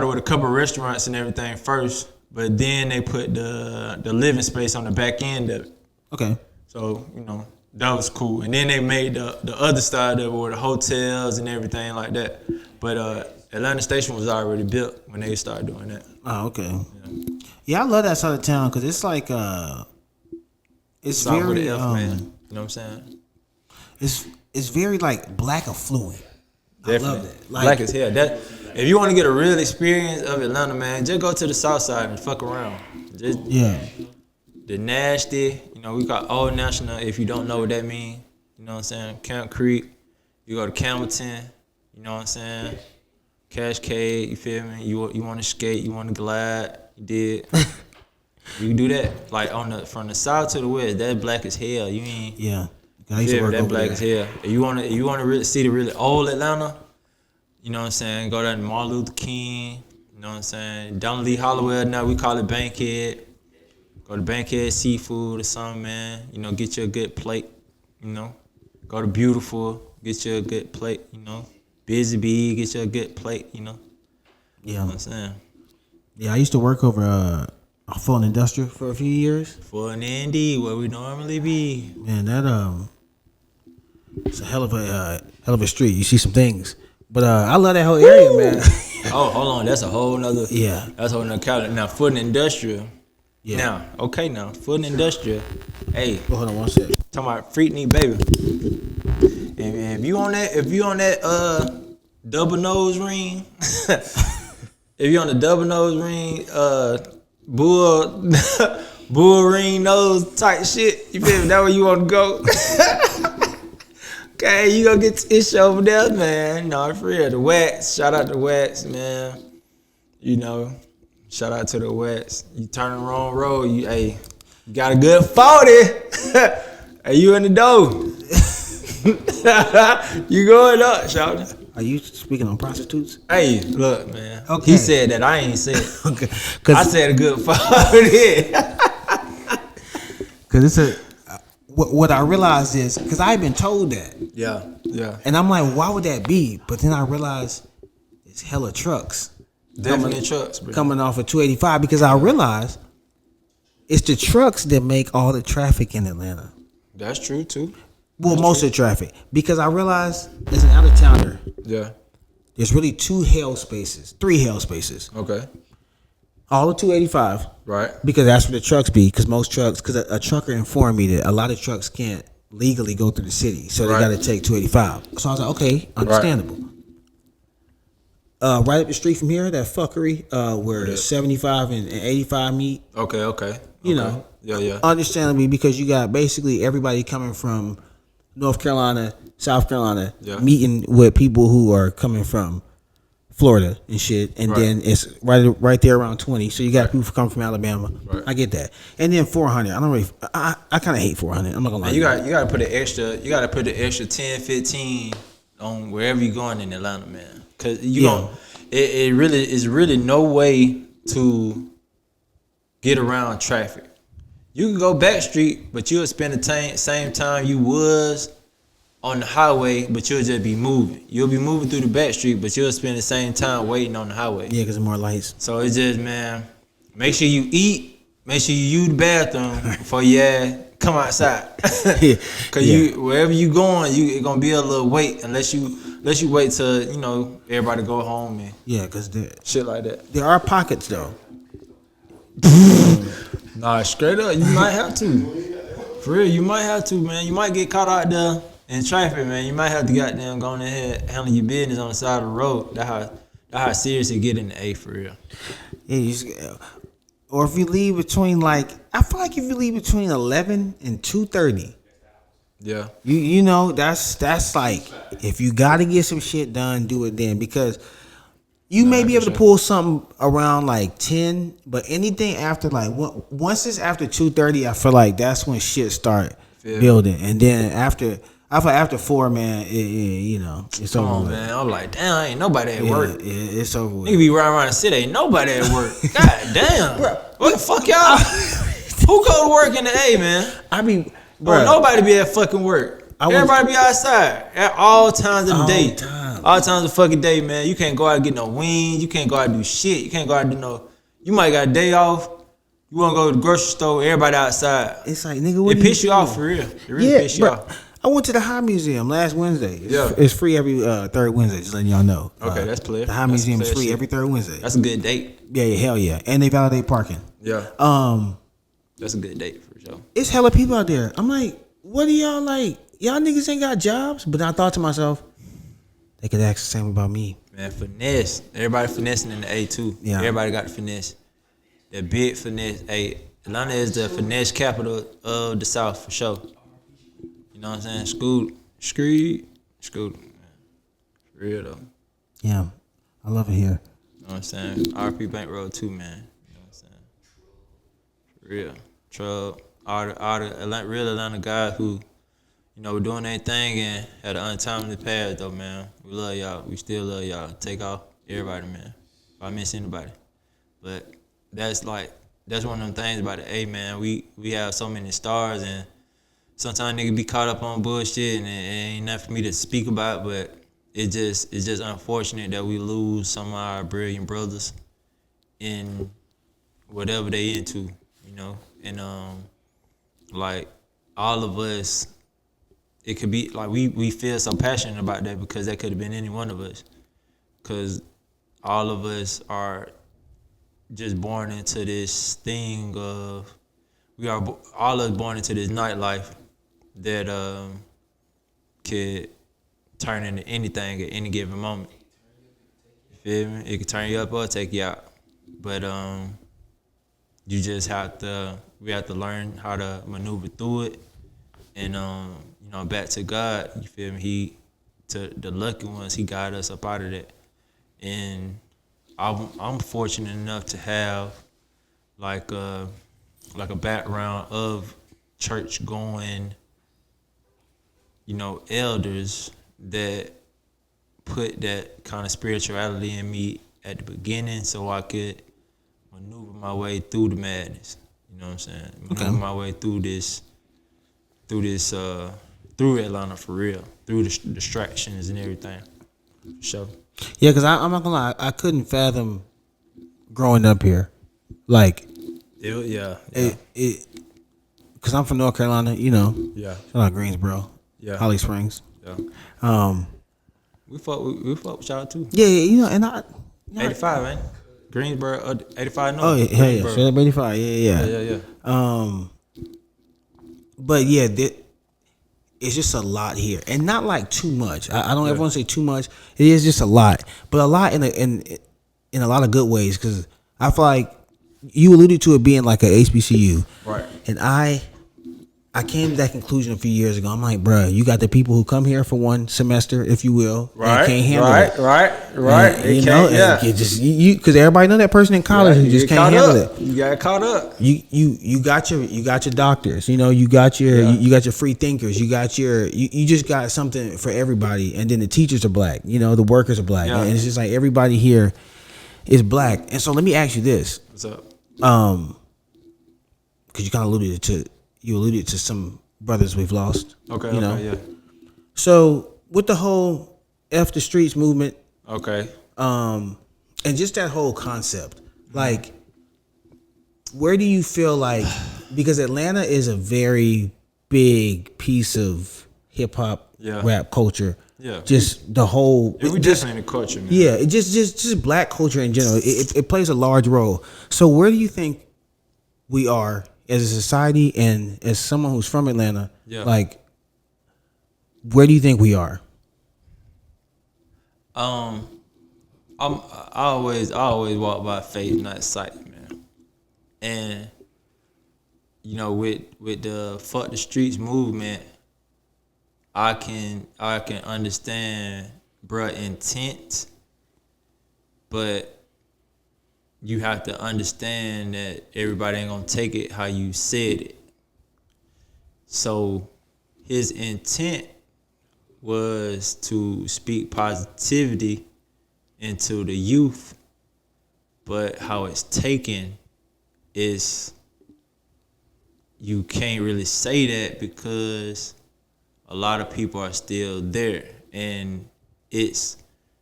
with a couple restaurants and everything first, but then they put the living space on the back end of it. Okay. So, you know, that was cool. And then they made the other side of it with the hotels and everything like that. But Atlanta Station was already built when they started doing that. Oh, okay. Yeah, I love that side of town because it's like it's very with the F, man. You know what I'm saying? It's very like black affluent. Definitely. I love it. Like, black as hell. That if you want to get a real experience of Atlanta, man, just go to the South Side and fuck around. Just the nasty. You know, we got Old National. If you don't know what that means, you know what I'm saying. Camp Creek. You go to Campbellton. You know what I'm saying. Cascade. You feel me? You want to skate? You want to glide? You did. You can do that. Like from the south to the west, that black as hell. You ain't. Yeah. I used to work that over black there. as hell. If you want to really see the really old Atlanta, you know what I'm saying? Go down to Martin Luther King. You know what I'm saying? Down Lee Holloway now we call it Bankhead. Go to Bankhead Seafood or something, man. You know, get you a good plate. You know, go to Beautiful, get you a good plate. You know, Busy Bee, get you a good plate. You know. Yeah. You know what I'm saying? Yeah, I used to work over Fulton Industrial for a few years. Fulton Indy, where we normally be. Man, that it's a hell of a street. You see some things, but I love that whole area, man. Oh, hold on, that's a whole nother. Yeah, that's a whole nother category. Now, Fulton Industrial. Yeah. Now, Fulton Industrial. Hey, well, hold on one second. Talking about Freaknik, baby. If you on that double nose ring, if you on the double nose ring, bull ring nose type shit, you feel me? That where you want to go? Okay, you gonna get this over there, man. No, for real. The Wax, shout out to Wax, man. You know, shout out to the Wax. You turn the wrong road, you got a good 40. Hey, you in the door. You going up, shawty. Are you speaking on prostitutes? Hey, look, man. Okay. He said that. I ain't said. Okay. I said a good 40. Because it's a what I realized is because I've been told that. Yeah. And I'm like, why would that be? But then I realized it's hella trucks. Definitely trucks, bro. Coming off of 285 because I realized it's the trucks that make all the traffic in Atlanta. That's true too. Well, most of the traffic, because I realized as an out of towner, Yeah. there's really three hell spaces. Okay. All of 285, Right. because that's where the trucks be. Because most trucks, because a trucker informed me that a lot of trucks can't legally go through the city, so they Right. got to take 285. So I was like, okay, understandable. Right up the street from here, that fuckery where 75 and 85 meet. Okay. You know, Yeah. understandably, because you got basically everybody coming from North Carolina, South Carolina, meeting with people who are coming from Florida and shit, and then it's right there around 20. So you got people coming from Alabama. Right. I get that, and then 400. I kind of hate 400. I'm not gonna lie. And you got to put the extra 10, 15 on wherever you're going in Atlanta, man. Cause it really is really no way to get around traffic. You can go back street, but you'll spend the same time you was on the highway, but you'll just be moving. You'll be moving through the back street, but you'll spend the same time waiting on the highway. Yeah, because more lights. So it's just, man, make sure you eat, make sure you use the bathroom before you come outside. Cause wherever you going, it's gonna be a little wait unless you wait till everybody go home and because shit like that. there are pockets though. Nah, straight up, you might have to. For real, you might have to, man. You might get caught out there in traffic, man. You might have to goddamn go ahead handle your business on the side of the road. That's how serious it get in the A for real. Yeah, or if you leave between I feel like if you leave between 11 and 2:30. Yeah. You know, that's like, if you got to get some shit done, do it then, because you may be able to pull something around 10, but anything after once it's after 2:30, I feel like that's when shit start building, and then after 4, man, it's over. Come on, with. man. I'm like, damn, ain't nobody at work. Yeah, it's over. With. Nigga be riding around the city, ain't nobody at work. God damn. What the fuck y'all? Who go to work in the A, man? Bro, nobody be at fucking work. Everybody be outside at all times of the day. All times of the fucking day, man. You can't go out and get no wings. You can't go out and do shit. You can't go out and do no. You might got a day off. You want to go to the grocery store. Everybody outside. It's like, nigga, what it piss you off for real. It really piss you off. I went to the High Museum last Wednesday. It's free every third Wednesday. Just letting y'all know. Okay, that's clear. The High Museum is free every third Wednesday. That's a good date. Yeah, hell yeah, and they validate parking. Yeah. That's a good date for sure. It's hella people out there. I'm like, what are y'all like? Y'all niggas ain't got jobs. But I thought to myself, they could ask the same about me. Man, finesse. Everybody finessing in the A too. Yeah. Everybody got the finesse. The big finesse. Hey, Atlanta is the finesse capital of the South for sure. You know what I'm saying? Screwed. Man. For real though. Yeah, I love it here. You know what I'm saying? RP Bank Road too, man. You know what I'm saying? For real. Trub, all the real Atlanta guys who, were doing their thing and had an untimely pass though, man. We love y'all. We still love y'all. Take off everybody, man. If I miss anybody. But that's one of them things about the A, man. We have so many stars, and sometimes niggas be caught up on bullshit, and it ain't nothing for me to speak about, but it's just unfortunate that we lose some of our brilliant brothers in whatever they into, and all of us, it could be we feel so passionate about that because that could have been any one of us, because all of us are just born into this thing of all of us born into this nightlife that could turn into anything at any given moment. You feel me? It could turn you up or take you out. But you just we have to learn how to maneuver through it. And back to God, you feel me? To the lucky ones, He got us up out of that. And I'm fortunate enough to have like a background of church going, elders that put that kind of spirituality in me at the beginning so I could maneuver my way through the madness. You know what I'm saying? Maneuver my way through Atlanta for real, through the distractions and everything. For sure. Yeah, because I'm not gonna lie, I couldn't fathom growing up here. Because because I'm from North Carolina, you know. Yeah. Shout out Greensboro. Yeah. Holly Springs. Yeah. We fuck with y'all too. Yeah, you know, and I. 85, man. Greensboro, 85 North. Oh yeah, hell yeah, Greensboro. straight up 85. Yeah. Yeah. But yeah, it's just a lot here, and not like too much. I don't ever want to say too much. It is just a lot, but a lot in a lot of good ways. Because I feel like you alluded to it being like a HBCU, Right. and I came to that conclusion a few years ago. I'm like, bruh, you got the people who come here for one semester, if you will, and can't handle it. Right. And, you know, and you because everybody know that person in college who just can't handle it. You got caught up. You got your doctors. You know, you got your you got your free thinkers. You got you just got something for everybody. And then the teachers are black. You know, the workers are black. Yeah. And it's just like everybody here is black. And so let me ask you this. What's up? Because you kind of alluded to some brothers we've lost. Okay. You know? Yeah. So with the whole F the streets movement, Okay. and just that whole concept, like, where do you feel like, because Atlanta is a very big piece of hip hop, rap culture. Yeah. Just the whole. We definitely in the culture, man. Yeah, it just black culture in general. It plays a large role. So where do you think we are as a society and as someone who's from Atlanta? Yeah. Like, where do you think we are? I always walk by faith, not sight, man. And you know, with the fuck the streets movement, I can understand bruh intent, but you have to understand that everybody ain't gonna take it how you said it. So his intent was to speak positivity into the youth, but how it's taken is you can't really say that because a lot of people are still there, and it's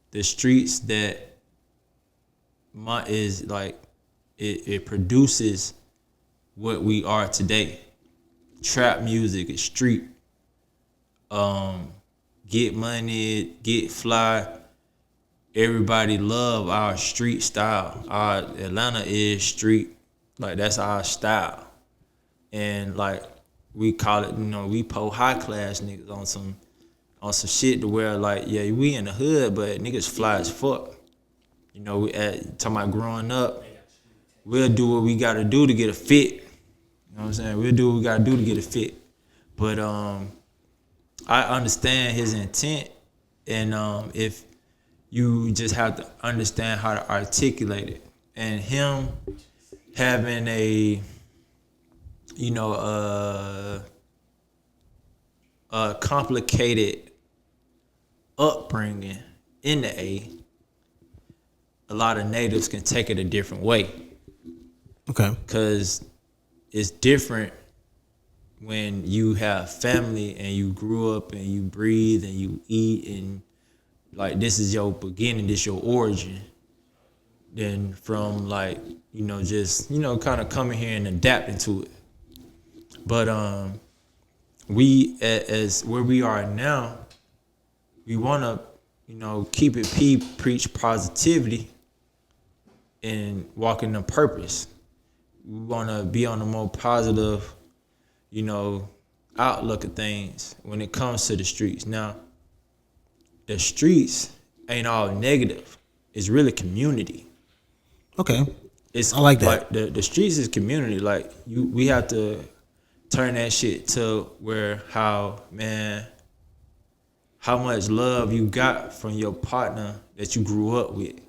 the streets that is like it produces what we are today. Trap music is street. Get money, get fly. Everybody love our street style. Our Atlanta is street, like that's our style, and like we call it, you know, we po high class niggas on some shit to where like, yeah, we in the hood, but niggas fly as fuck. You know, we talking about growing up, we'll do what we gotta do to get a fit. You know what I'm saying? We'll do what we gotta do to get a fit. But I understand his intent, and if you just have to understand how to articulate it. And him having a, you know, a complicated upbringing in the a lot of natives can take it a different way. Okay. Because it's different when you have family and you grew up and you breathe and you eat and like this is your beginning, this your origin, than from like, you know, just, you know, kind of coming here and adapting to it. But we, as where we are now, we want to, you know, keep it preach positivity and walk in the purpose. We want to be on a more positive, you know, outlook of things when it comes to the streets. Now, the streets ain't all negative. It's really community. Okay. It's I like that. Like the streets is community. Like we have to turn that shit to where how much love you got from your partner that you grew up with.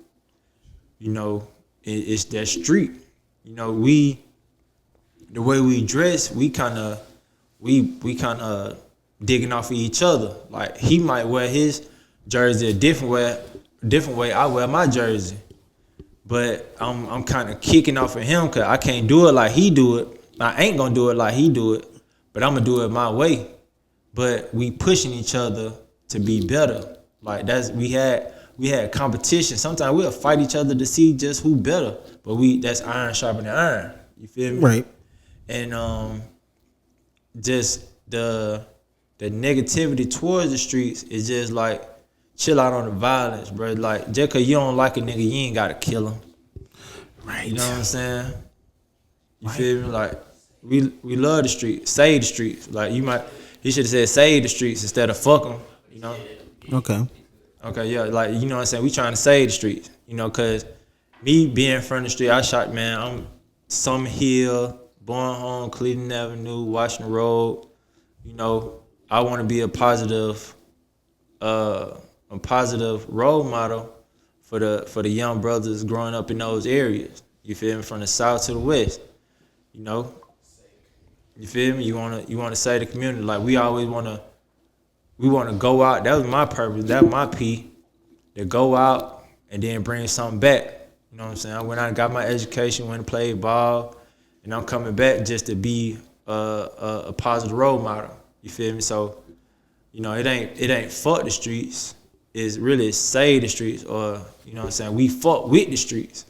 You know, it's that street. You know, the way we dress, we kind of digging off of each other. Like he might wear his jersey a different way. I wear my jersey, but I'm kind of kicking off of him because I can't do it like he do it. I ain't gonna do it like he do it, but I'm gonna do it my way. But we pushing each other to be better. Like we had competition. Sometimes we'll fight each other to see just who better. But that's iron sharpening iron. You feel me? Right. And just the negativity towards the streets is just like chill out on the violence, bro. Like just cause you don't like a nigga, you ain't gotta kill him. Right. You know what I'm saying? You feel me? Like we love the streets, save the streets. Like he should have said save the streets instead of fuck them. You know? Okay. Okay, yeah, like you know what I'm saying. We trying to save the streets. You know, cause me being from the street, I shot man. I'm Summer Hill, Born Home, Cleveland Avenue, Washington Road. You know, I want to be a positive role model for the young brothers growing up in those areas. You feel me? From the south to the west. You know, you feel me? You wanna save the community. Like we always wanna go out. That was my purpose. That was my P. To go out and then bring something back. You know what I'm saying? I went out and got my education, went and played ball, and I'm coming back just to be a positive role model. You feel me? So, you know, it ain't fuck the streets. It's really save the streets, or you know what I'm saying? We fuck with the streets.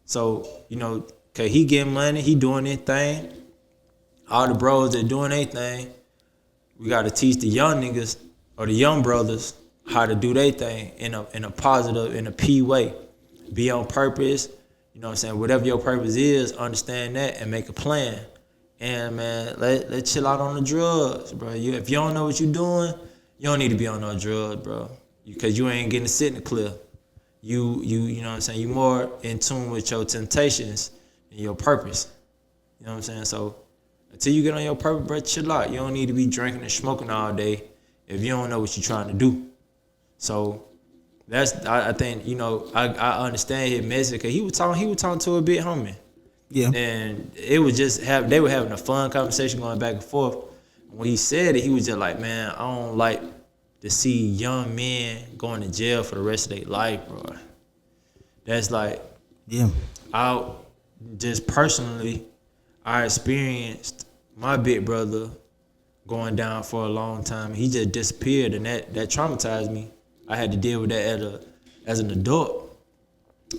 So, you know, okay, he getting money, he doing his thing. All the bros that doing their thing, we gotta teach the young niggas or the young brothers how to do their thing in a positive, in a P way. Be on purpose, you know what I'm saying? Whatever your purpose is, understand that and make a plan. And man, let's chill out on the drugs, bro. If you don't know what you're doing, you don't need to be on no drugs, bro. Because you ain't getting to sit in the cliff. You know what I'm saying? You more in tune with your temptations and your purpose. You know what I'm saying? So until you get on your purpose, bro, chill out. You don't need to be drinking and smoking all day if you don't know what you're trying to do. So I think, you know, I understand his message, because he was talking to a big homie. Yeah. And it was just they were having a fun conversation going back and forth. When he said it, he was just like, man, I don't like to see young men going to jail for the rest of their life, bro. That's like, Yeah. Just personally, I experienced my big brother going down for a long time. He just disappeared, and that traumatized me. I had to deal with that as an adult.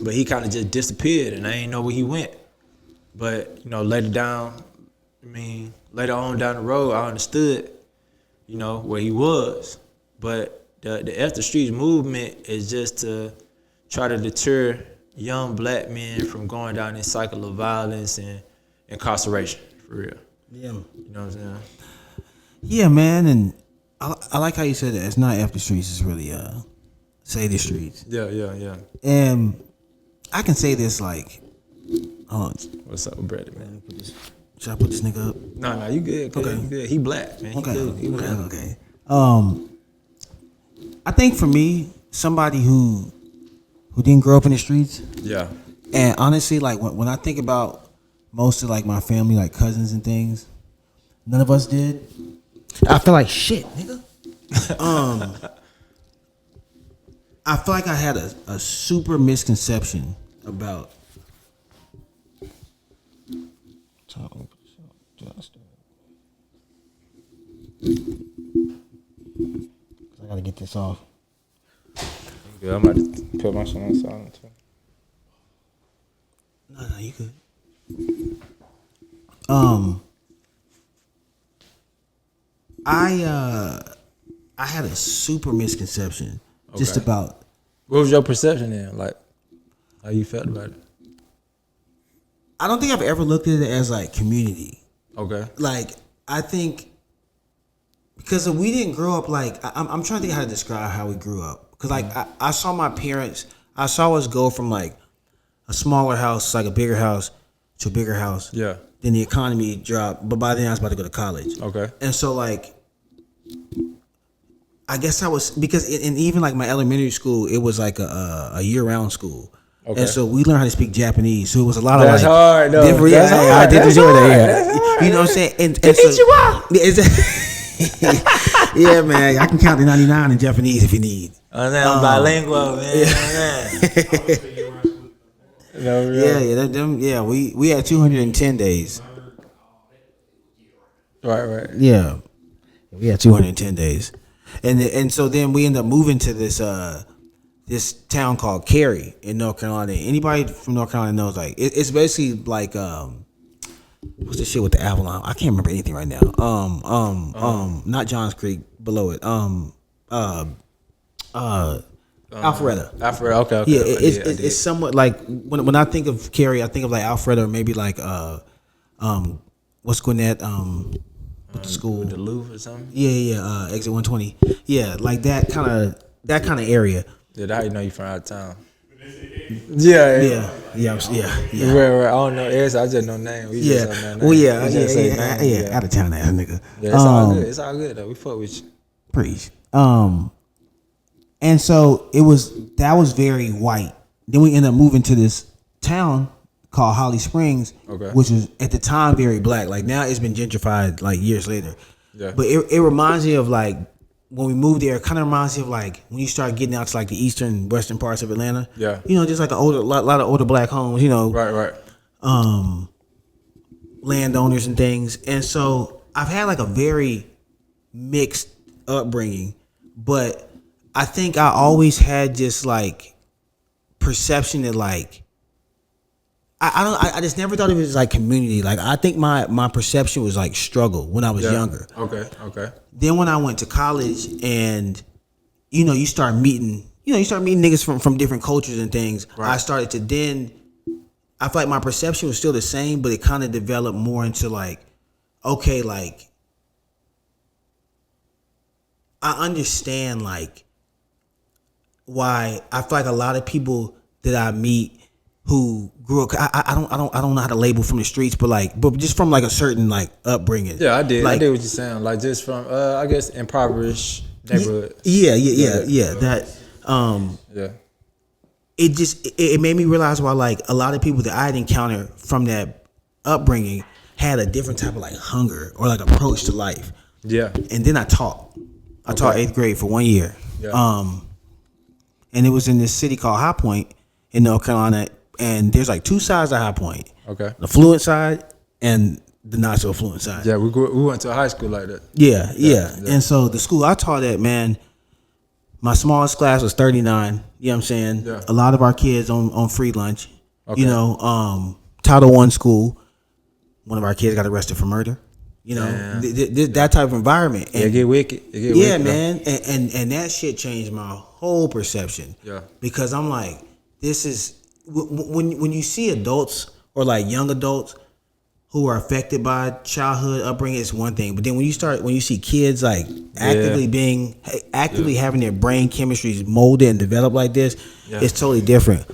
But he kind of just disappeared, and I didn't know where he went. But, you know, later on down the road, I understood, you know, where he was. But the F the Streets movement is just to try to deter young black men from going down this cycle of violence and incarceration, for real. Yeah. You know what I'm saying? Yeah, man, and I like how you said that. It's not F the Streets, it's really Save the Streets. Yeah. And I can say this like, hold on. What's up with Brady, man? Should I put this nigga up? No, you good. Okay. You good. He black, man. He good. He black. Okay. I think for me, somebody who didn't grow up in the streets, Yeah. and honestly, like when I think about most of like my family, like cousins and things, none of us did. I feel like shit, nigga. I feel like I had a super misconception about. I gotta get this off. Yeah, I'm about to put my shit on silent too. No, you good. I had a super misconception just about. What was your perception then? Like, how you felt about it? I don't think I've ever looked at it as like community. Okay. Like, I think because we didn't grow up like I'm trying to think how to describe how we grew up. Because like I saw my parents, I saw us go from like a smaller house, like a bigger house, to a bigger house. Yeah. Then the economy dropped, but by then I was about to go to college. Okay. And so like, I guess I was, because in even like my elementary school, it was like a year-round school. Okay. And so we learned how to speak Japanese. So it was a lot of that's like hard, though. different. That's yeah, hard. I did That's enjoy hard. that. Yeah. You know what I'm saying? And so, yeah, man, I can count to 99 in Japanese if you need. I'm bilingual, man. Yeah. We had 210 days. Right. Yeah, we had 210 days, and so then we ended up moving to this town called Cary in North Carolina. Anybody from North Carolina knows, like it's basically like what's the shit with the Avalon? I can't remember anything right now. Not Johns Creek, below it. Alpharetta. Alpharetta. Okay. Yeah, I did. it's somewhat like when I think of Cary, I think of like Alpharetta, or maybe like what's Gwinnett with the school, the Louvre or something. Yeah, exit 120. Yeah, like that kind of area. Yeah, that's how you know you from out of town. Yeah. Right. I don't know. I just know name. We just don't know name. Well, Yeah. out of town ass nigga. Yeah, it's all good. It's all good though. We fuck with you. Preach. And so that was very white. Then we ended up moving to this town called Holly Springs, which was at the time very black. Like now it's been gentrified like years later. Yeah. But it reminds me of like when we moved there, it kind of reminds me of like when you start getting out to like the eastern, western parts of Atlanta. Yeah. You know, just like a lot of older black homes, you know. Right. Landowners and things. And so I've had like a very mixed upbringing, but I think I always had just like perception that like I just never thought of it as like community. Like I think my perception was like struggle when I was younger. Okay. Then when I went to college and you start meeting niggas from different cultures and things. Right. I started to then I feel like my perception was still the same, but it kind of developed more into like, okay, like I understand like why I feel like a lot of people that I meet who grew up, I don't know how to label from the streets, but just from like a certain like upbringing. Yeah, I did. Like, I did what you're saying. Like just from I guess impoverished neighborhood. Yeah. That yeah. It made me realize why like a lot of people that I'd encountered from that upbringing had a different type of like hunger or like approach to life. Yeah. And then I taught 8th grade for 1 year. Yeah. And it was in this city called High Point in North Carolina. And there's like two sides of High Point. Okay. The fluent side and the not so fluent side. Yeah, we went to a high school like that. Yeah. And so the school I taught at, man, my smallest class was 39. You know what I'm saying? Yeah. A lot of our kids on free lunch. Okay. Title I school. One of our kids got arrested for murder. That type of environment. And it get wicked. Man. And that shit changed my whole perception. Yeah. Because I'm like, this is when you see adults or like young adults who are affected by childhood upbringing, it's one thing. But then when you see kids like actively having their brain chemistries molded and developed like this, it's totally different.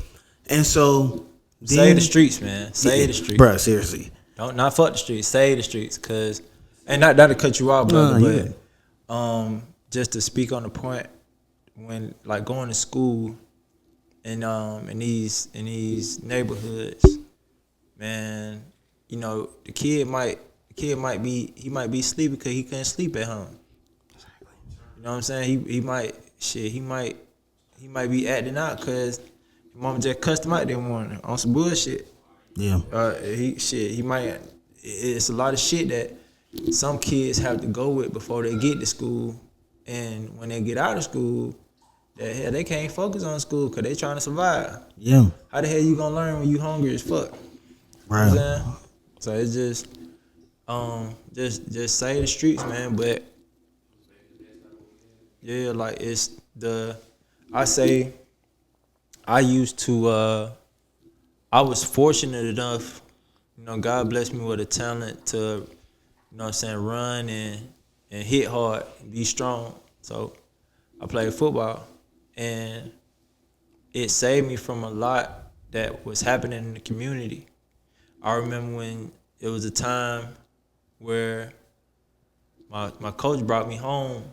And so save the streets, man. Save the streets, bro. Seriously, don't not fuck the streets. Save the streets, and not to cut you off, brother, but just to speak on the point when like going to school in these neighborhoods, man. The kid might be sleeping because he couldn't sleep at home. Exactly. You know what I'm saying? He might be acting out because mama just cussed him out that morning on some bullshit. Yeah. He might. It's a lot of shit that some kids have to go with before they get to school, and when they get out of school, they can't focus on school because they trying to survive. Yeah. How the hell you gonna learn when you hungry as fuck? Right. You know what I'm saying? So it's just save the streets, man. But yeah, like I was fortunate enough, God blessed me with a talent to, run and hit hard, and be strong. So I played football, and it saved me from a lot that was happening in the community. I remember when it was a time where my coach brought me home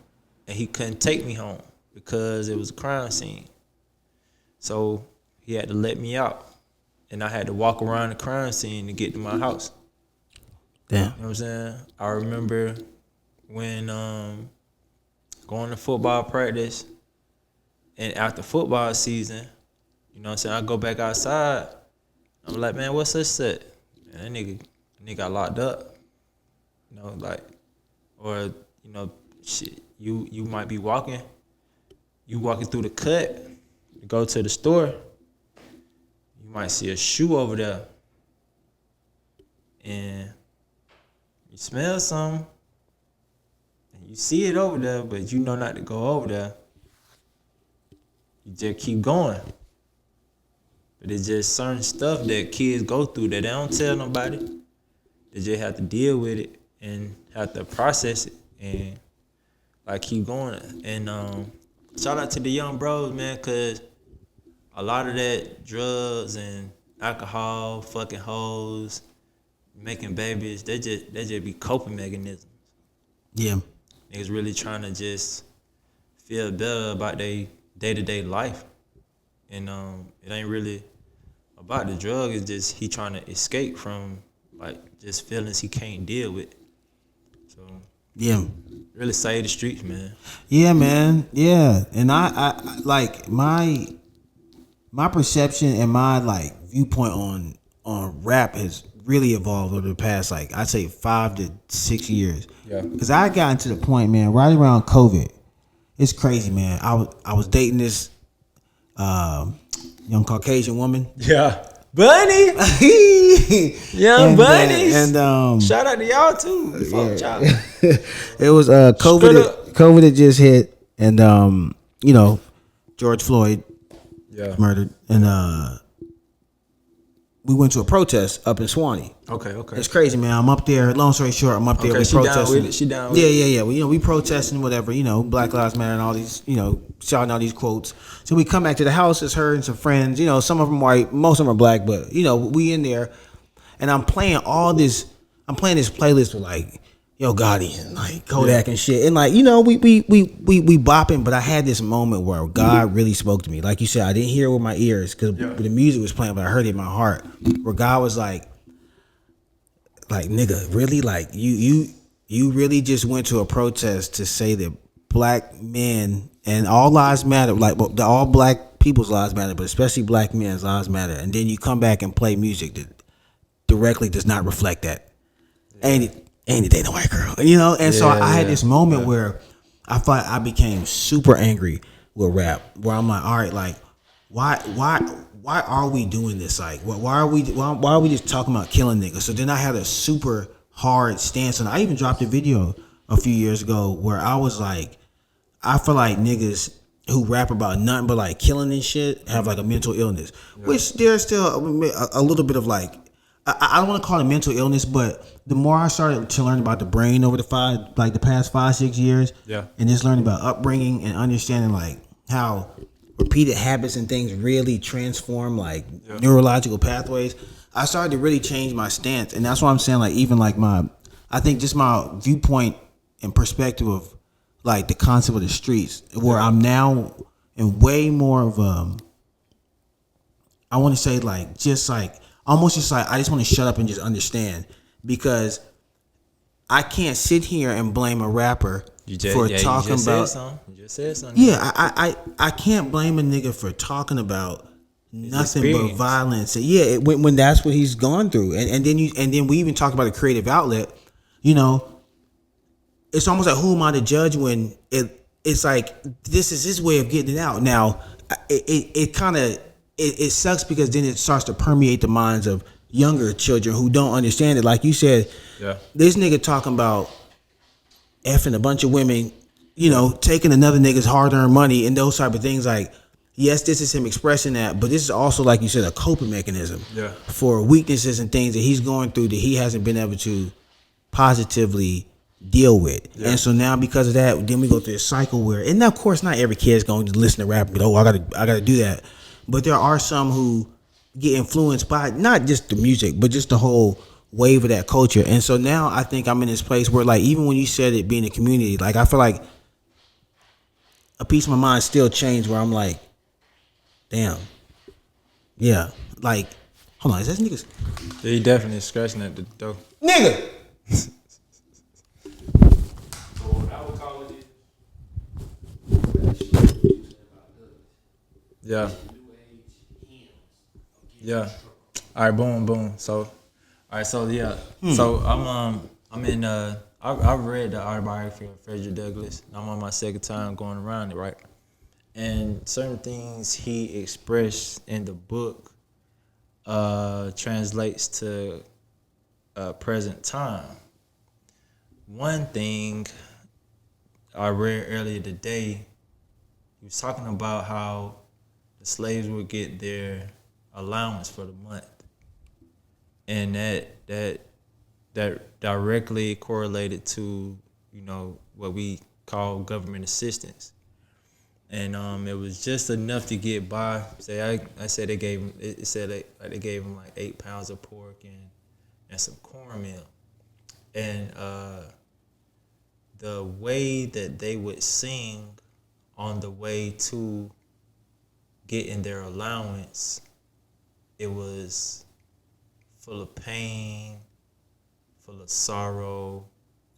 and he couldn't take me home because it was a crime scene. So he had to let me out, and I had to walk around the crime scene to get to my house. Damn. You know what I'm saying? I remember when going to football practice, and after football season, I go back outside. I'm like, man, what's this set? And that nigga got locked up. Shit, you might be walking through the cut to go to the store. You might see a shoe over there. And You smell something, and you see it over there, but you know not to go over there. You just keep going. But it's just certain stuff that kids go through that they don't tell nobody. They just have to deal with it and have to process it and like keep going. And shout out to the young bros, man, cause a lot of that drugs and alcohol, fucking hoes, making babies, they just be coping mechanisms. Yeah. Niggas really trying to just feel better about their day-to-day life. And it ain't really about the drug, it's just he trying to escape from like just feelings he can't deal with. So Yeah. really save the streets, man. Yeah, man. Yeah. And I like my perception and my like viewpoint on rap has really evolved over the past, like I'd say 5 to 6 years. Yeah. Cause I got to the point, man, right around COVID. It's crazy, man. I was dating this young Caucasian woman. Yeah. Bunny! Young Bunnies! And shout out to y'all too. Fuck y'all. it was COVID had just hit, and you know, George Floyd murdered, and we went to a protest up in Swanee. Okay. It's crazy, man. I'm up there. Long story short, I'm up there. Okay, We she down protesting. with it. She down with yeah, it. Yeah. Well, we protesting whatever. Black Lives Matter and all these. Shouting all these quotes. So we come back to the house. It's her and some friends. Some of them white, most of them are black, but we in there, and I'm playing this playlist with like Yo Gotti and like Kodak and shit, and like we bopping. But I had this moment where God really spoke to me. Like you said, I didn't hear it with my ears because the music was playing, but I heard it in my heart. Where God was like nigga, really, like you really just went to a protest to say that black men and all lives matter, like all black people's lives matter, but especially black men's lives matter. And then you come back and play music that directly does not reflect that. Ain't it dating a white girl, And so I had this moment where I thought I became super angry with rap, where I'm like, all right, like why are we doing this? Like, why are we just talking about killing niggas? So then I had a super hard stance, and I even dropped a video a few years ago where I was like, I feel like niggas who rap about nothing but like killing and shit have like a mental illness, which there's still a little bit of like, I don't want to call it mental illness, but the more I started to learn about the brain over the past 5-6 years, and just learning about upbringing and understanding like how repeated habits and things really transform like neurological pathways, I started to really change my stance. And that's why I'm saying, like, even like I think just my viewpoint and perspective of like the concept of the streets, where I'm now in way more of I want to say like just like almost just like I just want to shut up and just understand, because I can't sit here and blame a rapper for talking about. You just said something. Yeah, I can't blame a nigga for talking about nothing but violence. Yeah, when that's what he's gone through, and then we even talk about a creative outlet. It's almost like, who am I to judge when it's like this is his way of getting it out. Now it kind of it sucks, because then it starts to permeate the minds of younger children who don't understand it. Like you said, this nigga talking about effing a bunch of women, taking another nigga's hard-earned money and those type of things. Like, yes, this is him expressing that, but this is also, like you said, a coping mechanism for weaknesses and things that he's going through that he hasn't been able to positively deal with. And so now, because of that, then we go through a cycle where, and of course not every kid is going to listen to rap and go, I gotta do that. But there are some who get influenced by not just the music, but just the whole wave of that culture. And so now I think I'm in this place where, like, even when you said it being a community, like, I feel like a piece of my mind still changed, where I'm like, damn, yeah, like, hold on, is that niggas? Yeah, he definitely scratching at the door. Nigga! Yeah. All right, boom. So I'm in I've read the autobiography of Frederick Douglass. I'm on my second time going around it, right? And certain things he expressed in the book translates to present time. one thing I read earlier today, he was talking about how the slaves would get their allowance for the month, and that directly correlated to what we call government assistance, and it was just enough to get by. Say I said they gave him, it said they gave him like 8 pounds of pork and some cornmeal, and the way that they would sing on the way to getting their allowance, it was full of pain, full of sorrow,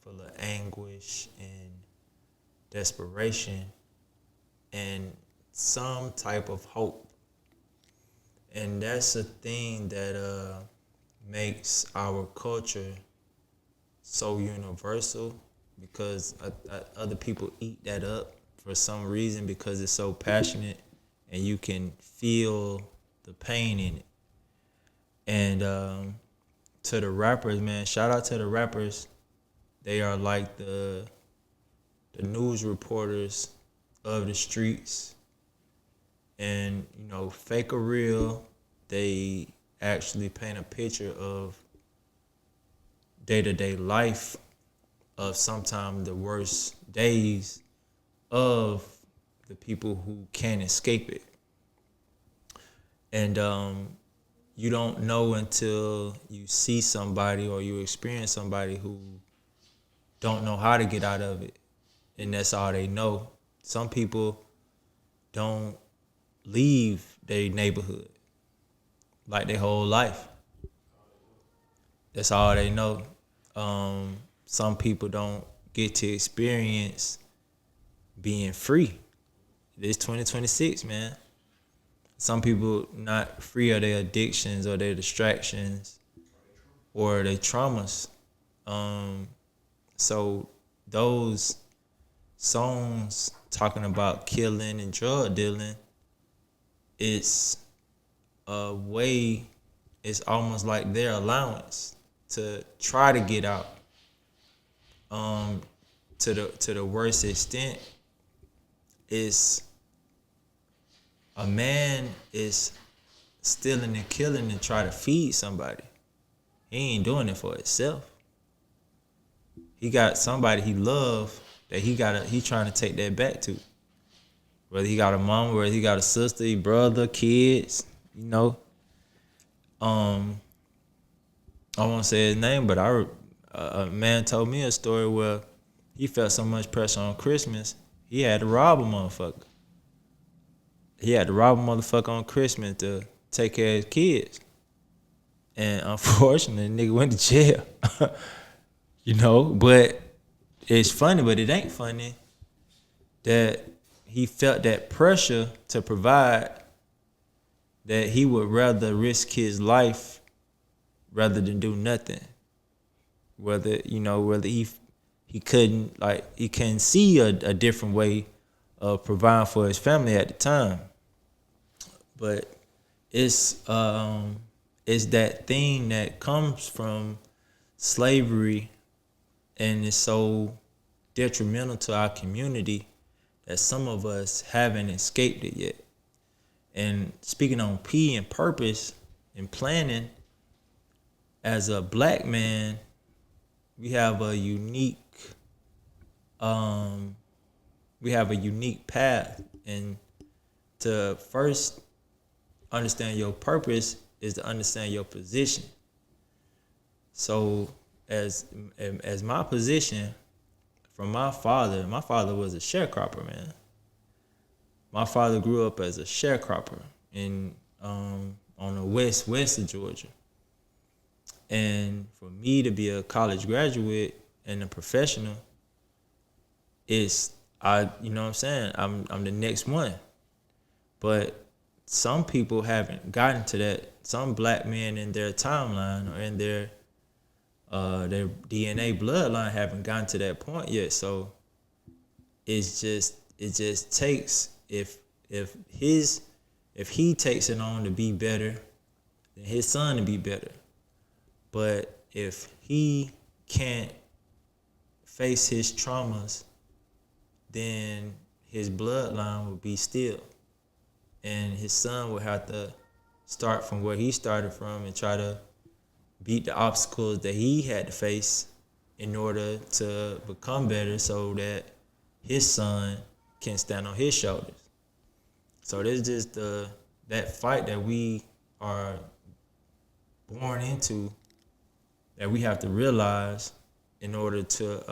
full of anguish and desperation, and some type of hope. And that's a thing that makes our culture so universal, because other people eat that up for some reason because it's so passionate and you can feel the pain in it. And to the rappers, man, shout out to the rappers. They are like the news reporters of the streets. And, fake or real, they actually paint a picture of day-to-day life of sometimes the worst days of the people who can't escape it. And you don't know until you see somebody or you experience somebody who don't know how to get out of it, and that's all they know. Some people don't leave their neighborhood like their whole life. That's all they know. Some people don't get to experience being free. It's 2026, man. Some people not free of their addictions or their distractions or their traumas. So those songs talking about killing and drug dealing, it's a way, it's almost like their allowance to try to get out. To the worst extent, is a man is stealing and killing and try to feed somebody. He ain't doing it for himself. He got somebody he love that he trying to take that back to. Whether he got a mom, whether he got a sister, a brother, kids, I won't say his name, but a man told me a story where he felt so much pressure on Christmas, he had to rob a motherfucker. He had to rob a motherfucker on Christmas to take care of his kids. And unfortunately, the nigga went to jail. But it's funny, but it ain't funny that he felt that pressure to provide, that he would rather risk his life rather than do nothing. Whether he couldn't see a different way of providing for his family at the time. But it's that thing that comes from slavery, and it's so detrimental to our community that some of us haven't escaped it yet. And speaking on P and purpose and planning, as a black man, we have a unique path. And to first understand your purpose is to understand your position. So as my position from my father was a sharecropper, man. My father grew up as a sharecropper on the west of Georgia. And for me to be a college graduate and a professional, you know what I'm saying? I'm the next one. But some people haven't gotten to that. Some black men in their timeline or in their DNA bloodline haven't gotten to that point yet. So it just takes, if he takes it on to be better, then his son to be better. But if he can't face his traumas, then his bloodline would be still. And his son would have to start from where he started from and try to beat the obstacles that he had to face in order to become better so that his son can stand on his shoulders. So there's just that fight that we are born into that we have to realize in order to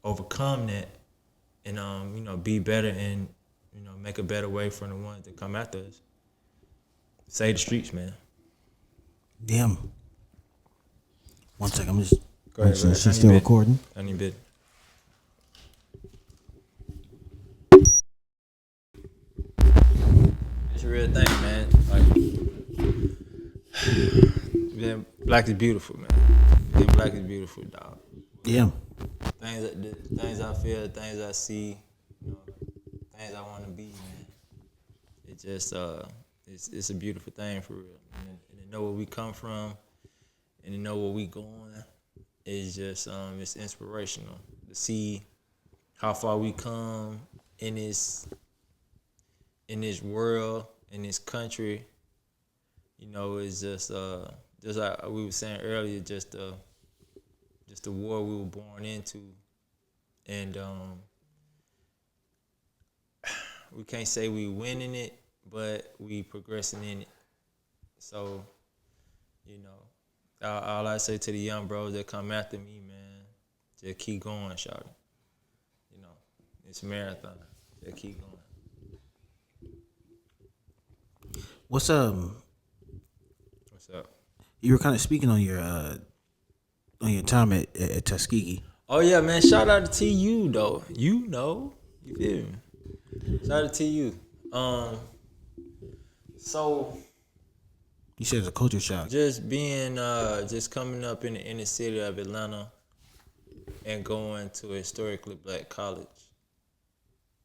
overcome that and be better and make a better way for the ones that come after us. Save the streets, man. Damn. One second, I'm just. Go ahead, She's still recording. I need bit. It's a real thing, man. Like, being black is beautiful, man. Being black is beautiful, dog. Yeah. Things I feel, things I see, things I want to be, man. It just it's a beautiful thing for real. And to know where we come from, and to know where we going, is just it's inspirational to see how far we come in this world, in this country. It's just like we were saying earlier, just the war we were born into, and we can't say we winning it, but we progressing in it. So, all I say to the young bros that come after me, man, just keep going, shout it. It's a marathon. Just keep going. What's What's up? You were kind of speaking on your time at Tuskegee. Oh yeah, man! Shout out to TU though. You feel me? Shout out to TU. So You said it's a culture shock. just being just coming up in the inner city of Atlanta and going to a historically black college,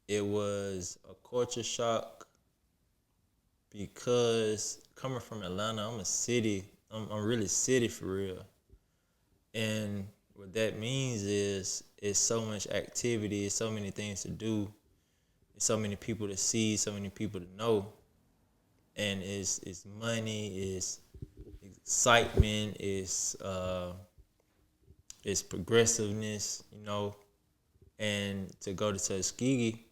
it was a culture shock because coming from Atlanta, I'm a city. I'm really city for real, and what that means is it's so much activity, it's so many things to do, it's so many people to see, so many people to know, and it's money, it's excitement, it's progressiveness, and to go to Tuskegee,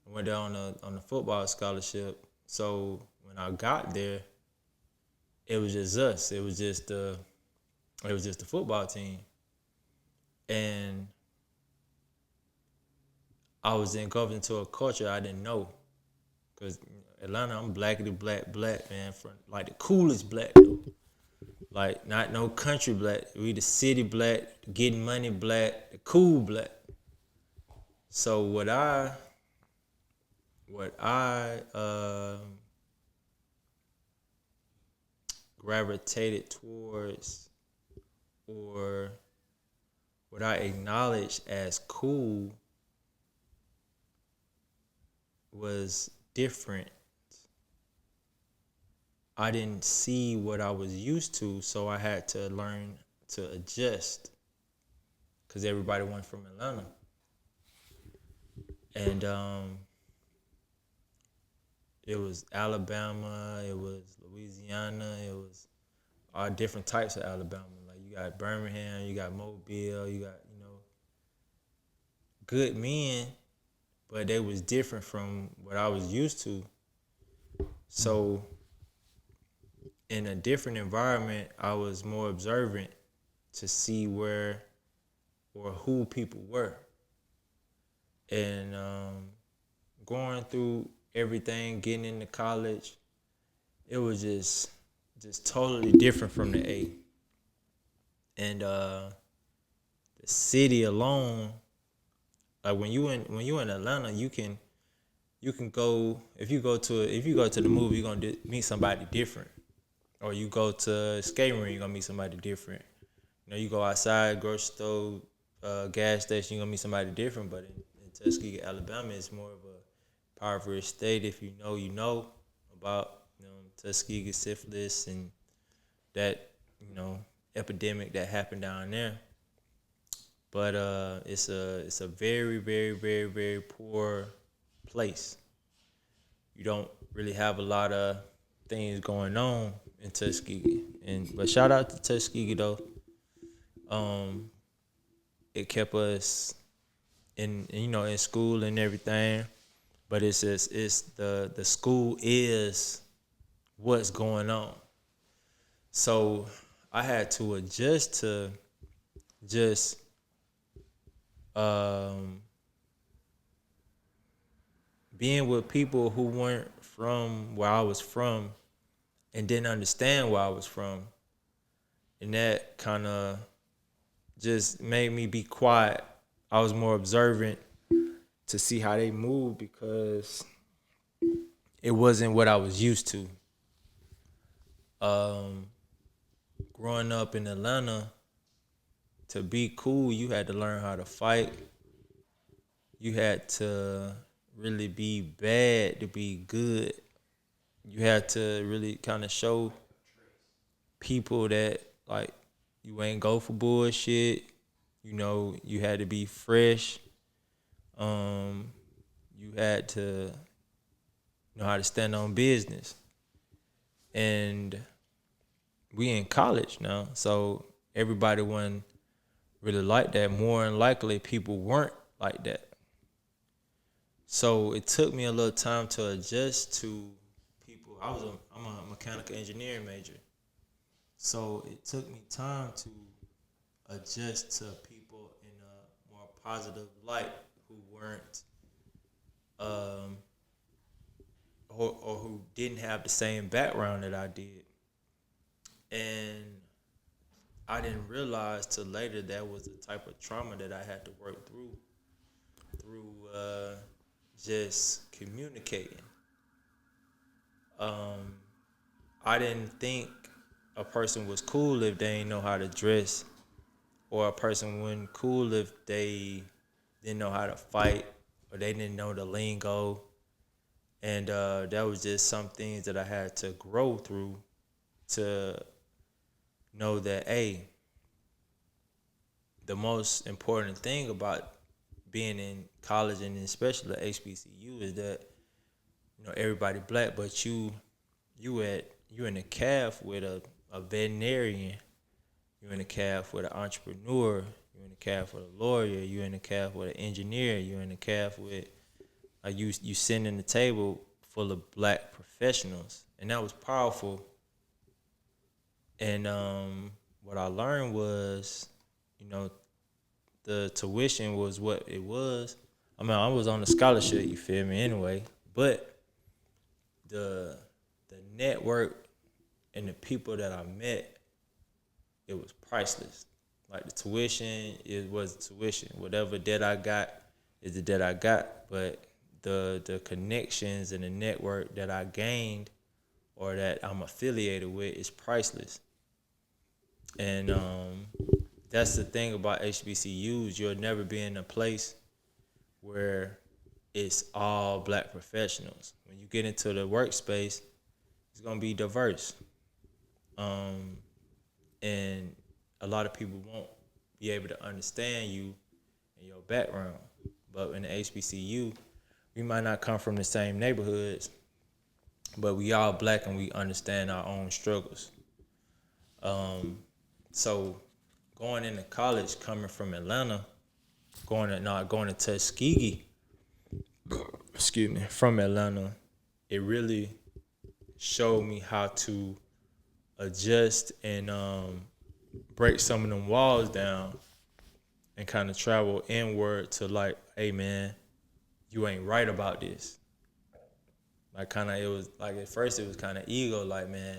I went there on a football scholarship. So when I got there, it was just us. It was just the football team, and I was engulfed into a culture I didn't know. Cause Atlanta, I'm blackity black, man, from like the coolest black though. Like not no country black. We the city black, getting money black, the cool black. So what I gravitated towards, or what I acknowledged as cool, was different. I didn't see what I was used to, so I had to learn to adjust because everybody went from Atlanta. And it was Alabama, it was Louisiana, it was all different types of Alabama. Like you got Birmingham, you got Mobile, you got, good men, but they was different from what I was used to. So in a different environment, I was more observant to see where or who people were. And going through everything, getting into college, it was just totally different from the A. And the city alone, like when you in Atlanta, you can go, if you go to the movie, you're gonna meet somebody different. Or you go to a skating rink, you're gonna meet somebody different. You go outside, grocery store, gas station, you're gonna meet somebody different. But in Tuskegee, Alabama, it's more of a impoverished state. If you know about Tuskegee syphilis and that epidemic that happened down there. but it's a very, very, very, very poor place. You don't really have a lot of things going on in Tuskegee. But shout out to Tuskegee though. Um, it kept us in school and everything. But it's the school is what's going on. So I had to adjust to just um, being with people who weren't from where I was from and didn't understand where I was from. And that kind of just made me be quiet. I was more observant to see how they moved because it wasn't what I was used to. Um, Growing up in Atlanta, to be cool, you had to learn how to fight. You had to really be bad to be good. You had to really kind of show people that like you ain't go for bullshit. You had to be fresh. Um, you had to know how to stand on business. And we in college now, so everybody wasn't really like that. More than likely, people weren't like that. So it took me a little time to adjust to people. I'm a mechanical engineering major, so it took me time to adjust to people in a more positive light who weren't um, or who didn't have the same background that I did, and I didn't realize till later that was the type of trauma that I had to work through just communicating. Um, I didn't think a person was cool if they didn't know how to dress, or a person wasn't cool if they didn't know how to fight, or they didn't know the lingo. And that was just some things that I had to grow through to know that, hey, the most important thing about being in college and especially HBCU is that everybody black, but you in a calf with a veterinarian, you in a calf with an entrepreneur, you in a calf with a lawyer, you in a calf with an engineer, you in a calf with you sitting in the table full of black professionals, and that was powerful. And what I learned was, you know, the tuition was what it was. I mean, I was on a scholarship, you feel me, anyway. But the the network and the people that I met, it was priceless. Like the tuition, it was tuition. Whatever debt I got is the debt I got. But the connections and the network that I gained or that I'm affiliated with is priceless. And that's the thing about HBCUs. You'll never be in a place where it's all black professionals. When you get into the workspace, it's gonna be diverse, um, and a lot of people won't be able to understand you and your background. But in the HBCU, we might not come from the same neighborhoods, but we all black and we understand our own struggles. So going into college, coming from Atlanta, going to Tuskegee, excuse me, from Atlanta, it really showed me how to adjust and break some of them walls down and kind of travel inward to like, hey man, you ain't right about this. Like kind of it was like at first it was kind of ego, like man,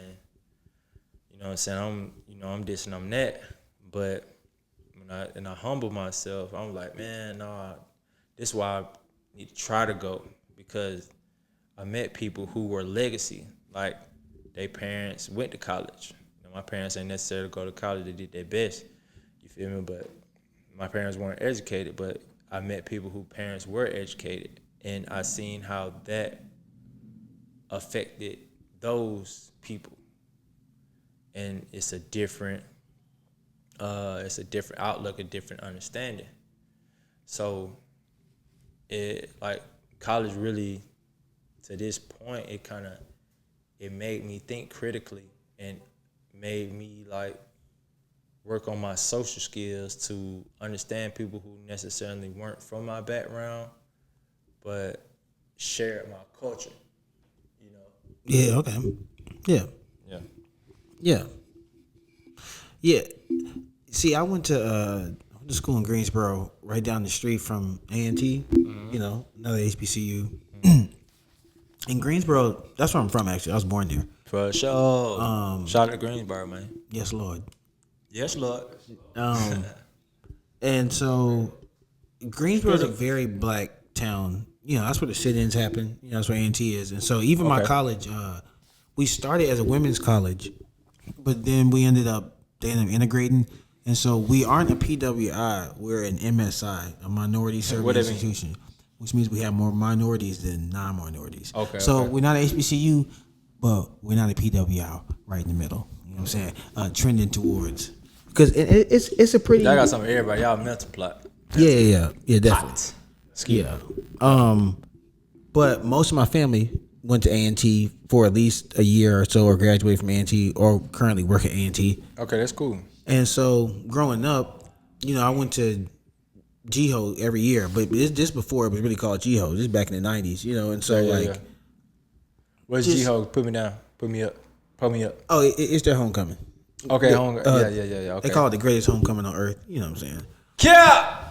you know what I'm saying? I'm this and I'm that. But when I humble myself, I'm like, man, nah, this is why I need to try to go because I met people who were legacy. Like their parents went to college. My parents ain't necessarily go to college. They did their best. You feel me? But my parents weren't educated. But I met people whose parents were educated, and I seen how that affected those people. And it's a different it's a different outlook, a different understanding. So it like college really, to this point, it made me think critically and made me like work on my social skills to understand people who necessarily weren't from my background, but shared my culture. You know. Yeah. Okay. Yeah. Yeah. Yeah. Yeah. See, I went to school in Greensboro, right down the street from A&T. You know, another HBCU. In Greensboro, that's where I'm from. Actually, I was born there. For sure. Shout out to Greensboro, man. Yes, Lord. Yes, Lord. And so Greensboro is a very black town. You know, that's where the sit-ins happen. You know, that's where A&T is. And so even my college, we started as a women's college, but then they ended up integrating. And so we aren't a PWI, we're an MSI, a minority service institution, which means we have more minorities than non-minorities. Okay. So we're not an HBCU, but we're not a PWI, right in the middle. You know what I'm saying? Trending towards, because it's a pretty. Y'all got something for everybody. Y'all mental plot. Yeah, definitely. Yeah. But most of my family went to A&T for at least a year or so, or graduated from A&T, or currently work at A&T. Okay, that's cool. And so growing up, you know, I went to GHO every year, but this before it was really called GHO, just back in the 90s, you know, and so Where's GHO? Put me down. Put me up. Oh, it's their homecoming. Okay, yeah. Okay. They call it the greatest homecoming on earth, you know what I'm saying? Yeah!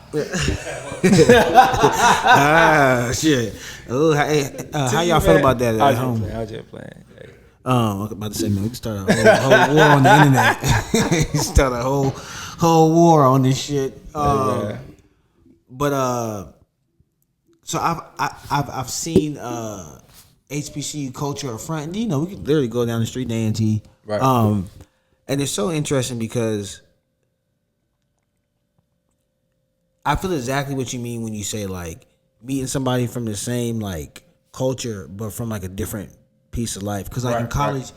Shit. Oh, how y'all feel about that at home? I was just playing. Hey. I was about to say, man, we can start a whole war on the internet. Start a whole war on this shit. But so I've seen HBCU culture up front. You know, we could literally go down the street to A&T. Right. And it's so interesting because I feel exactly what you mean when you say like meeting somebody from the same like culture, but from like a different piece of life. Because like in college,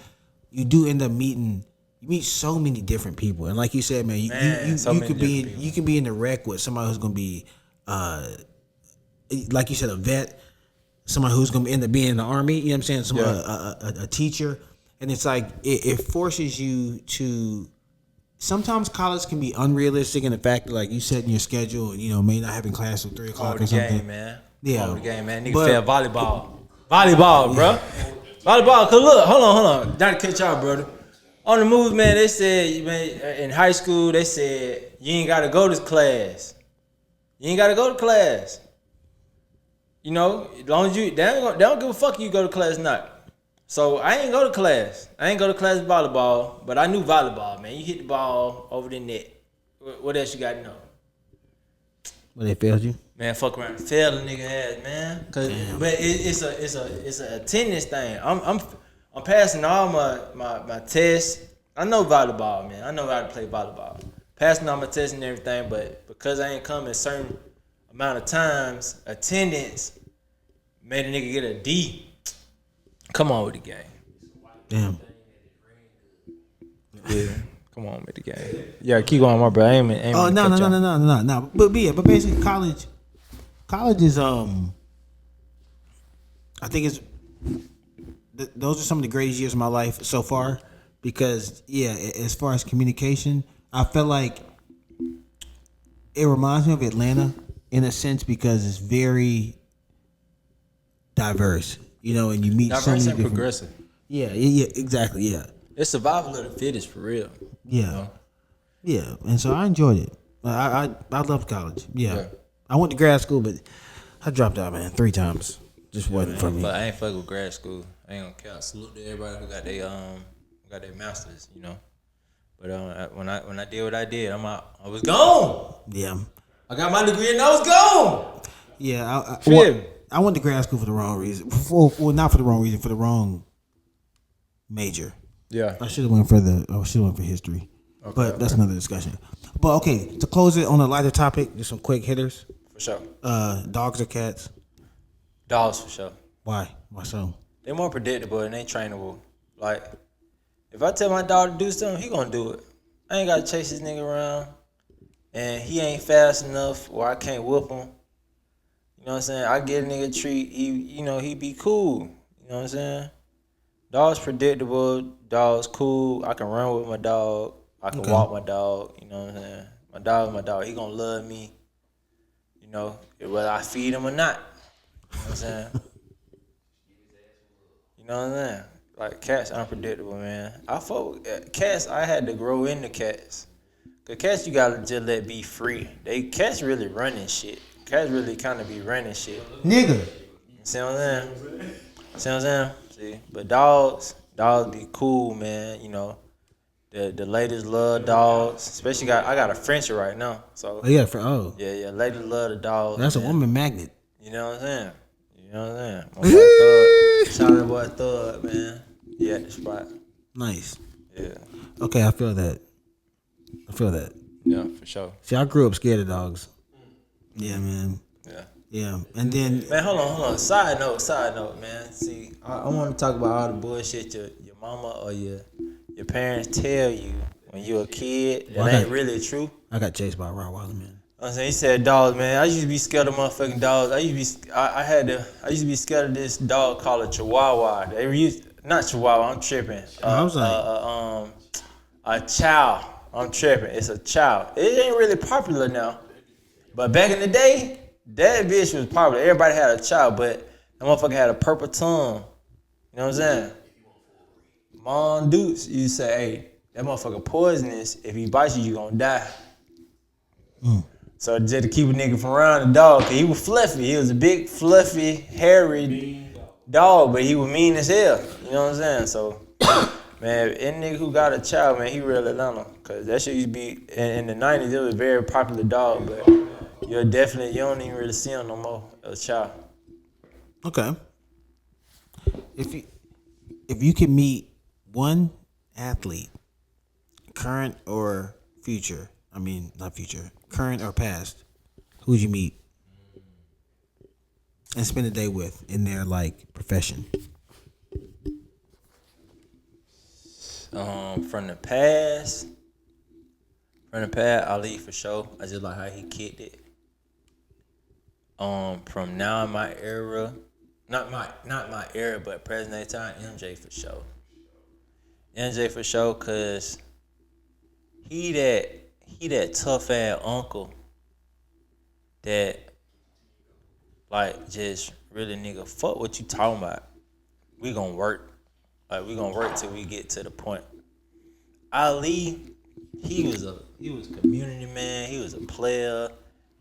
you do end up you meet so many different people, and like you said, man, you can be in the wreck with somebody who's gonna be, like you said, a vet, somebody who's gonna end up being in the army. You know what I'm saying? A teacher, and it's like it forces you to. Sometimes college can be unrealistic in the fact that like you set in your schedule and you know may not having class till 3 o'clock or something. Game, man. Yeah, the game, man. Nigga fell volleyball, bro. Volleyball. Cause look, hold on. Not to cut y'all, brother. On the move, man. They said, man, in high school, they said you ain't gotta go to class. You know, as long as they don't give a fuck you go to class or not. So I ain't go to class. Volleyball, but I knew volleyball, man. You hit the ball over the net. What else you got to know? Well, they failed you? Man, fuck around and fail a nigga ass, man. But it's a attendance thing. I'm passing all my tests. I know volleyball, man. I know how to play volleyball. Passing all my tests and everything, but because I ain't come a certain amount of times, attendance made a nigga get a D. Come on with the game. Damn. Yeah. Come on with the game. Yeah, keep going, my bro. I ain't No. But basically college is I think it's those are some of the greatest years of my life so far because as far as communication, I felt like it reminds me of Atlanta in a sense because it's very diverse. You know, and you meet diverse so many and different. Progressive. Yeah, exactly. Yeah, it's survival of the fittest for real. Yeah, you know? Yeah, and so I enjoyed it. I loved college. Yeah, I went to grad school, but I dropped out, man, 3 times. Just wasn't for me. But I ain't fuck with grad school. I ain't gonna count. Salute to everybody who got their masters. You know, but when I did what I did, I was gone. Yeah, I got my degree and I was gone. Yeah, I went to grad school for the wrong reason. Well, not for the wrong reason, for the wrong major. Yeah. I should have went for history. Okay, but that's another discussion. But okay, to close it on a lighter topic, just some quick hitters. For sure. Dogs or cats? Dogs for sure. Why? Why so? They're more predictable and they trainable. Like, if I tell my dog to do something, he gonna do it. I ain't gotta chase this nigga around, and he ain't fast enough, or I can't whoop him. You know what I'm saying? I get a nigga a treat. He be cool. You know what I'm saying? Dog's predictable. Dog's cool. I can run with my dog. I can walk my dog. You know what I'm saying? My dog's my dog. He gonna love me. You know, whether I feed him or not. You know what I'm saying? You know what I'm saying? Like, cats unpredictable, man. Cats, I had to grow into cats. Cause cats, you gotta just let be free. Cats really running shit. Cats really kind of be running shit. Nigga. See what I'm saying? See what I'm saying? See, but dogs be cool, man. You know, the ladies love dogs. Especially I got a Frenchie right now, so Yeah, yeah, ladies love the dogs. that's man. a woman magnet. You know what I'm saying? You know what I'm saying? My boy Thug, shout out to boy Thug, man. He at the spot. Nice. Yeah. Okay, I feel that. Yeah, for sure. See, I grew up scared of dogs. Yeah, man. Yeah. Yeah, and then Man, hold on. Side note, man. See, I want to talk about all the bullshit your mama or your parents tell you when you a kid that ain't really true. I got chased by a Rottweiler, man. I'm saying, he said dogs, man. I used to be scared of motherfucking dogs. I used to be scared of this dog called a Chihuahua. Not Chihuahua. I'm tripping. I was like, A chow. I'm tripping. It's a chow. It ain't really popular now, but back in the day, that bitch was popular. Everybody had a chow, but that motherfucker had a purple tongue. You know what I'm saying? Mom Dukes, you say, hey, that motherfucker poisonous. If he bites you, you gonna die. So just to keep a nigga from around the dog, cause he was fluffy. He was a big, fluffy, hairy dog, but he was mean as hell. You know what I'm saying? So, man, any nigga who got a child, man, he real Atlanta. Cause that shit used to be in the 90s. It was a very popular dog, but you don't even really see him no more. A child. okay. If you could meet one athlete, current or future, I mean not future, current or past, who'd you meet and spend a day with in their like profession? From the past, Ali for sure. I just like how he kicked it. From now in my era, not my era, but present day time, MJ for sure. MJ for sure, cause he that tough ass uncle that like just really nigga fuck what you talking about. We gonna work. Like we gonna work till we get to the point. Ali, he was a community man, he was a player,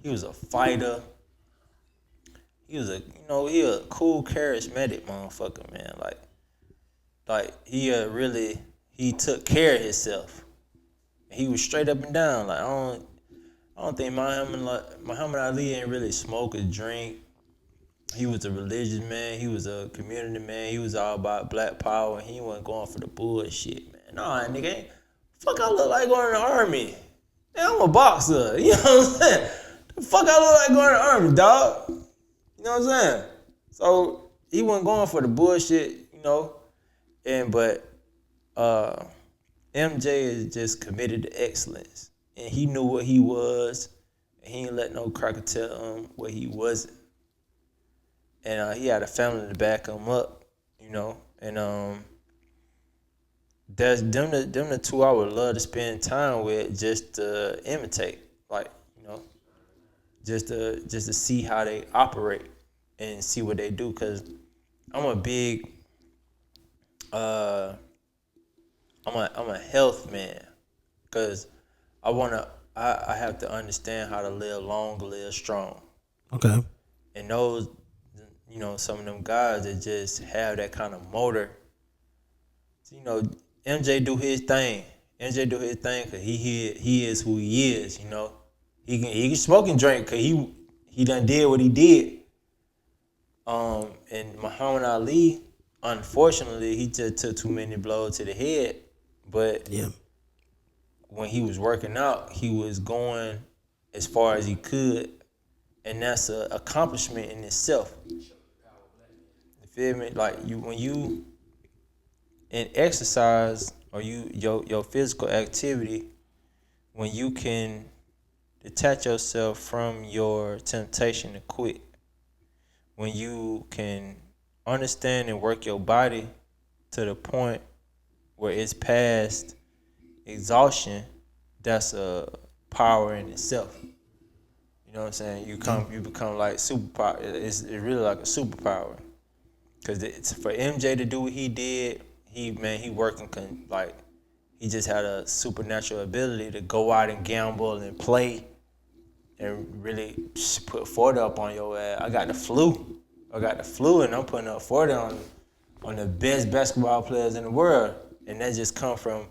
he was a fighter. He was a cool, charismatic motherfucker, man. Like he took care of himself. He was straight up and down. Like I don't think Muhammad Ali ain't really smoke or drink. He was a religious man. He was a community man. He was all about black power. He wasn't going for the bullshit, man. Nah, nigga, ain't fuck I look like going in the army. Man, I'm a boxer. You know what I'm saying? The fuck I look like going in the army, dog. You know what I'm saying? So he wasn't going for the bullshit, you know. But MJ is just committed to excellence. And he knew what he was. And he ain't let no cracker tell him what he wasn't. And he had a family to back him up, you know. And that's them the two I would love to spend time with just to imitate. Like, you know. Just to see how they operate and see what they do, cause I'm a big I'm a health man, cause I have to understand how to live long, live strong. Okay. And those, you know, some of them guys that just have that kind of motor. You know, MJ do his thing. MJ do his thing cause he is who he is, you know. He can smoke and drink because he done did what he did. And Muhammad Ali, unfortunately, he just took too many blows to the head. But yeah, when he was working out, he was going as far as he could, and that's an accomplishment in itself. You feel me? Like when you in exercise or your physical activity, when you can detach yourself from your temptation to quit, when you can understand and work your body to the point where it's past exhaustion, that's a power in itself. You know what I'm saying? You become like superpower. It's really like a superpower. Cause it's for MJ to do what he did. He working like he just had a supernatural ability to go out and gamble and play and really put 40 up on your ass. I got the flu, and I'm putting up 40 on the best basketball players in the world, and that just come from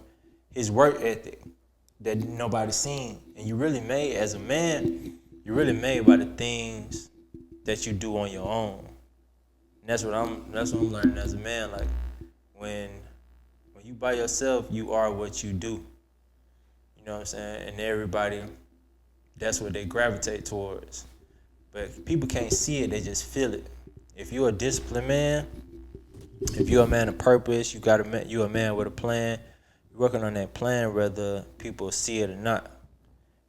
his work ethic that nobody's seen. And you really made as a man. You're really made by the things that you do on your own. And that's what I'm learning as a man. Like when you by yourself, you are what you do. You know what I'm saying? And everybody, that's what they gravitate towards. But people can't see it, they just feel it. If you're a disciplined man, if you're a man of purpose, you're a man with a plan, you're working on that plan whether people see it or not.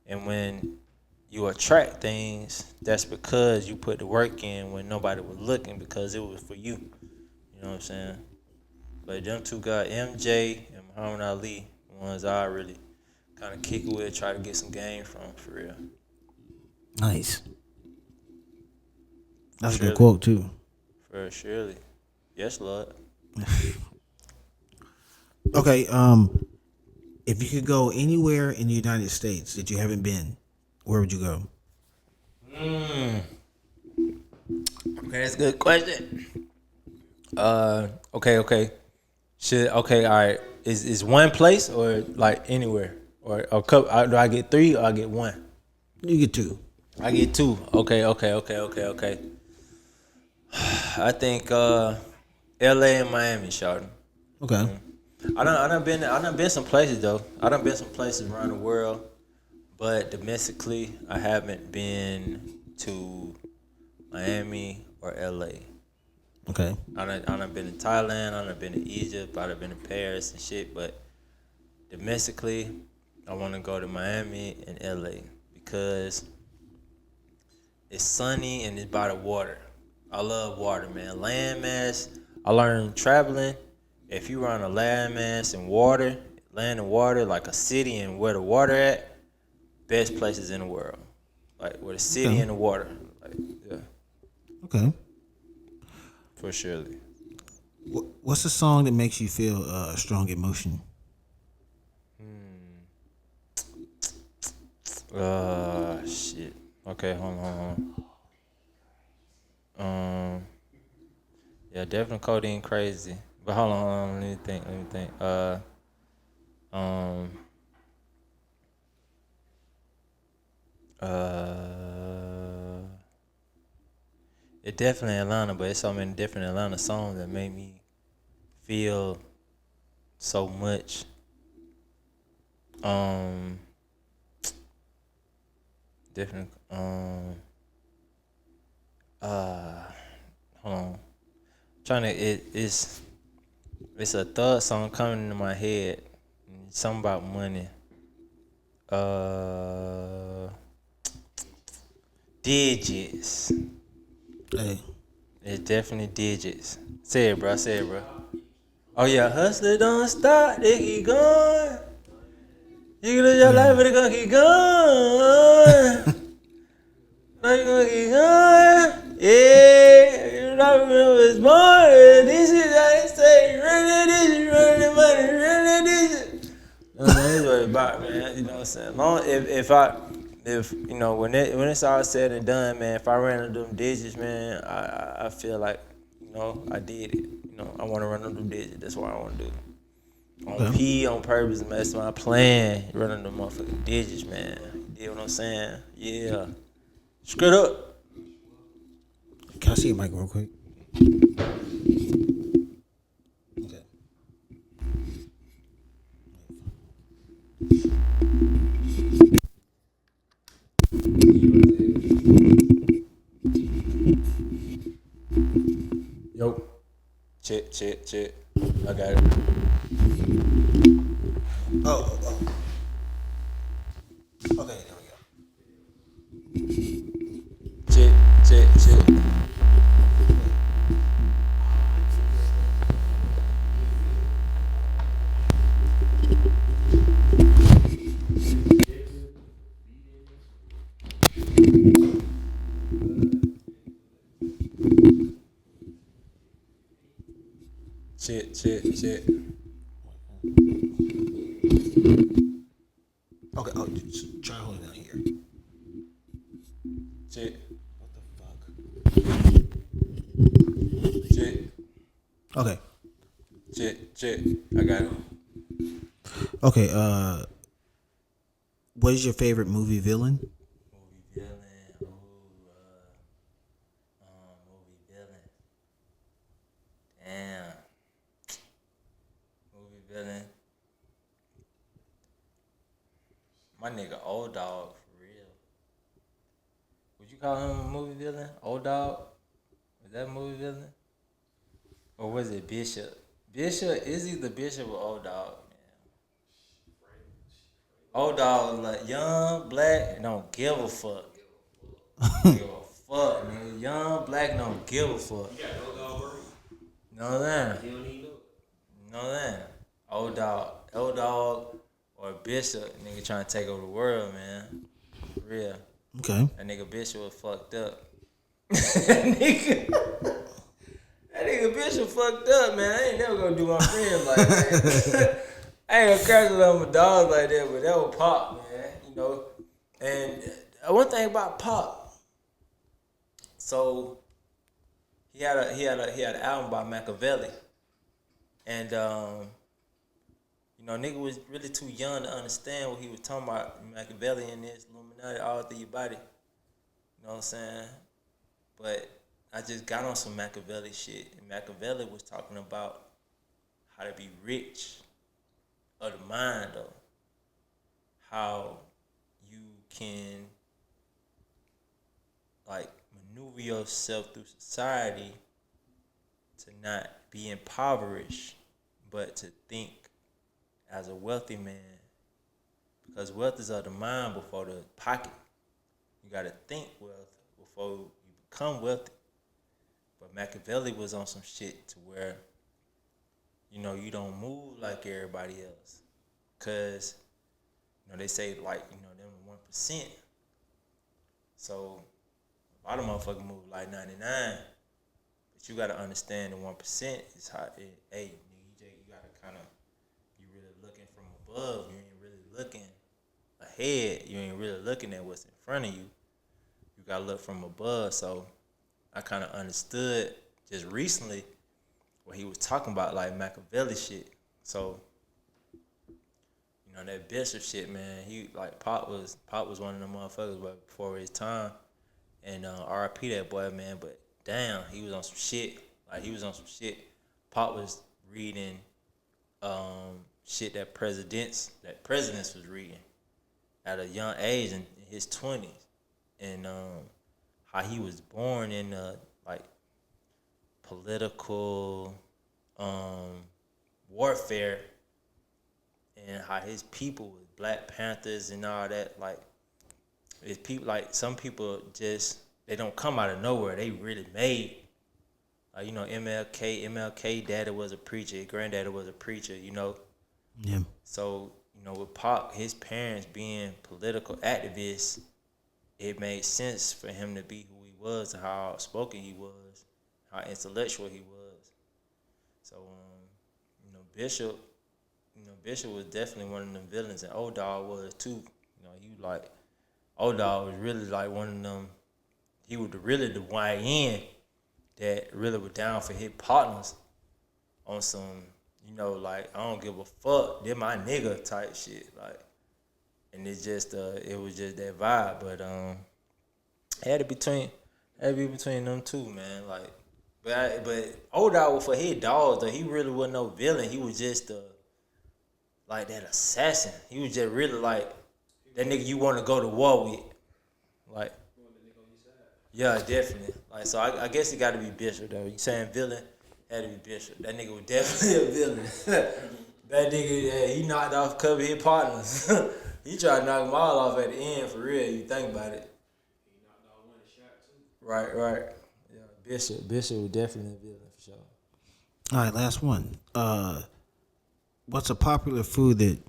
And when you attract things, that's because you put the work in when nobody was looking, because it was for you. You know what I'm saying? But them two guys, MJ and Muhammad Ali, the ones I really kind of kick it with, try to get some game from, for real. Nice. That's a good quote too. For surely. Yes, Lord. Okay, if you could go anywhere in the United States that you haven't been, where would you go? Okay, that's a good question. Okay. All right. Is one place or like anywhere? Or a couple, do I get three or I get one? You get two. I get two. Okay. I think LA and Miami, Sheldon. Okay. I done been some places though. I done been some places around the world, but domestically I haven't been to Miami or LA. Okay. I done been to Thailand, I done been to Egypt, I done been to Paris and shit, but domestically I wanna go to Miami and LA because it's sunny and it's by the water. I love water, man. Landmass, I learned traveling. If you run a landmass and water, land and water, like a city and where the water at, best places in the world. Like where the city and the water. Like, yeah. Okay. For surely. What's the song that makes you feel strong emotion? Shit. Okay, hold on. Yeah, definitely Codeine Crazy. But hold on, let me think. It definitely Atlanta, but it's so many different Atlanta songs that make me feel so much. Different. Hold on. It's a thug song coming into my head. Something about money. Digits. Hey. It's definitely digits. Say it, bro. Oh yeah, hustler don't stop, they keep going. You can live your life, but it gonna keep going. Now you gonna keep going. Yeah, you don't remember it's born. This is how they say, running the money, running this. That's what it's about, man. You know what I'm saying? Long if you know when it's all said and done, man, if I ran into them digits, man, I feel like, you know, I did it. You know, I want to run them digits. That's what I want to do. On P, on purpose, man. That's my plan. Running them motherfucking digits, man. You know what I'm saying? Yeah. Straight up. Can I see your mic real quick? Okay. Yo. Check. I got it. Oh. Shit. Okay. Oh, just try holding down here. Shit. What the fuck? Shit. Okay. Shit. I got it. Okay. What is your favorite movie villain? Movie villain. Movie villain. Damn. Movie villain. My nigga Old Dog, for real. Would you call him a movie villain? Old Dog? Was that a movie villain? Or was it Bishop? Bishop is either Bishop or Old Dog, man. Old Dog was like young, black, and don't give a fuck. Give a fuck, nigga. Young, black, and don't give a fuck. No that. No that. Old Dog, or Bishop, nigga trying to take over the world, man. For real. Okay. That nigga Bishop was fucked up. that nigga Bishop fucked up, man. I ain't never gonna do my friend like that. I ain't gonna crash it on my dogs like that, but that was Pop, man. You know. And one thing about Pop, so he had an album by Machiavelli, and you know, nigga was really too young to understand what he was talking about. Machiavelli and this Illuminati all through your body. You know what I'm saying? But I just got on some Machiavelli shit, and Machiavelli was talking about how to be rich of the mind, though. How you can like maneuver yourself through society to not be impoverished, but to think as a wealthy man. Because wealth is of the mind before the pocket. You gotta think wealth before you become wealthy. But Machiavelli was on some shit to where, you know, you don't move like everybody else. Cause, you know, they say like, you know, them 1%. So a lot of motherfuckers move like 99. But you gotta understand the 1% is how you gotta kinda, you really looking from above. You ain't really looking ahead. You ain't really looking at what's in front of you. You gotta look from above. So I kind of understood just recently what he was talking about, like Machiavelli shit. So, you know, that Bishop shit, man. He like Pop was one of them motherfuckers, but before his time. And R.I.P. that boy, man. But damn, he was on some shit. Like he was on some shit. Pop was reading shit that presidents was reading at a young age in his 20s, and how he was born in like political warfare, and how his people was Black Panthers and all that. Like his people, like some people just they don't come out of nowhere. They really made. Like, you know, MLK daddy was a preacher, his granddaddy was a preacher, you know. Yeah. So, you know, with Pop, his parents being political activists, it made sense for him to be who he was and how outspoken he was, how intellectual he was. So, Bishop was definitely one of them villains, and Old Dog was too. You know, Old Dog was really like one of them. He was really the YN that really was down for his partners on some, you know, like, I don't give a fuck, they're my nigga type shit. Like, and it was just that vibe. But it had to be between them two, man. Like, but Old Dog for his dogs, though, he really wasn't no villain. He was just like that assassin. He was just really like that nigga you want to go to war with. Like, yeah, definitely. Like, so I guess it got to be Bishop, though. You saying villain, had to be Bishop. That nigga was definitely a villain. That nigga, yeah, he knocked off a couple of his partners. He tried to knock them all off at the end, for real. You think about it. He knocked out one shot too. Right. Yeah, Bishop was definitely a villain for sure. All right, last one. What's a popular food that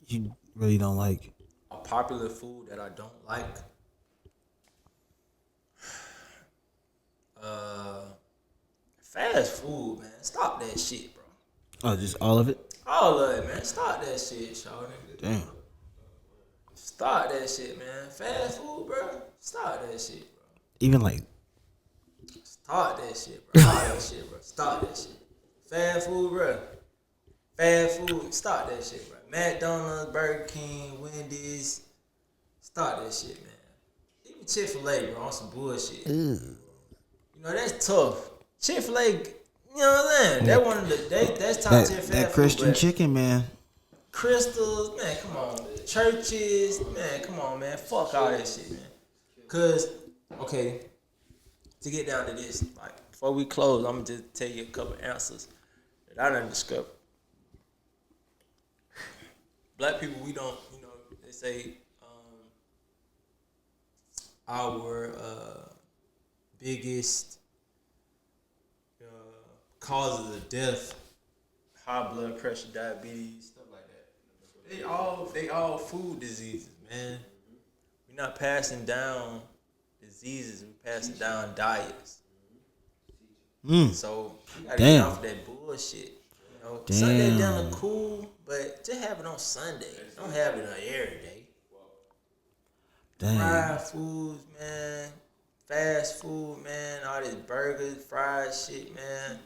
you really don't like? A popular food that I don't like. Fast food, man. Stop that shit, bro. Oh, just all of it? All of it, man. Stop that shit, shawty. Damn. Stop that shit, man. Fast food, bro. Stop that shit, bro. Even like, Stop that shit, bro. Stop that shit, bro. Stop that shit. Fast food, bro. Fast food. Stop that shit, bro. McDonald's, Burger King, Wendy's. Stop that shit, man. Even Chick-fil-A, bro, on some bullshit. You know, that's tough. Chick-fil-A, you know what I'm saying? That one of the that's top tier fast that food. Christian but chicken, man. Crystals, man, come on. Churches, man, come on, man. Fuck all that shit, man. Cause, okay, to get down to this, like before we close, I'm gonna just tell you a couple answers that I done discovered. Black people, we don't, you know, they say our biggest causes of death, high blood pressure, diabetes, stuff like that. They all food diseases, man. We're not passing down diseases, we're passing down diets. So you gotta get off that bullshit. You know, Sunday dinner cool, but just have it on Sunday. Don't have it on every day. Damn. Fried foods, man. Fast food, man. All this burgers, fried shit, man.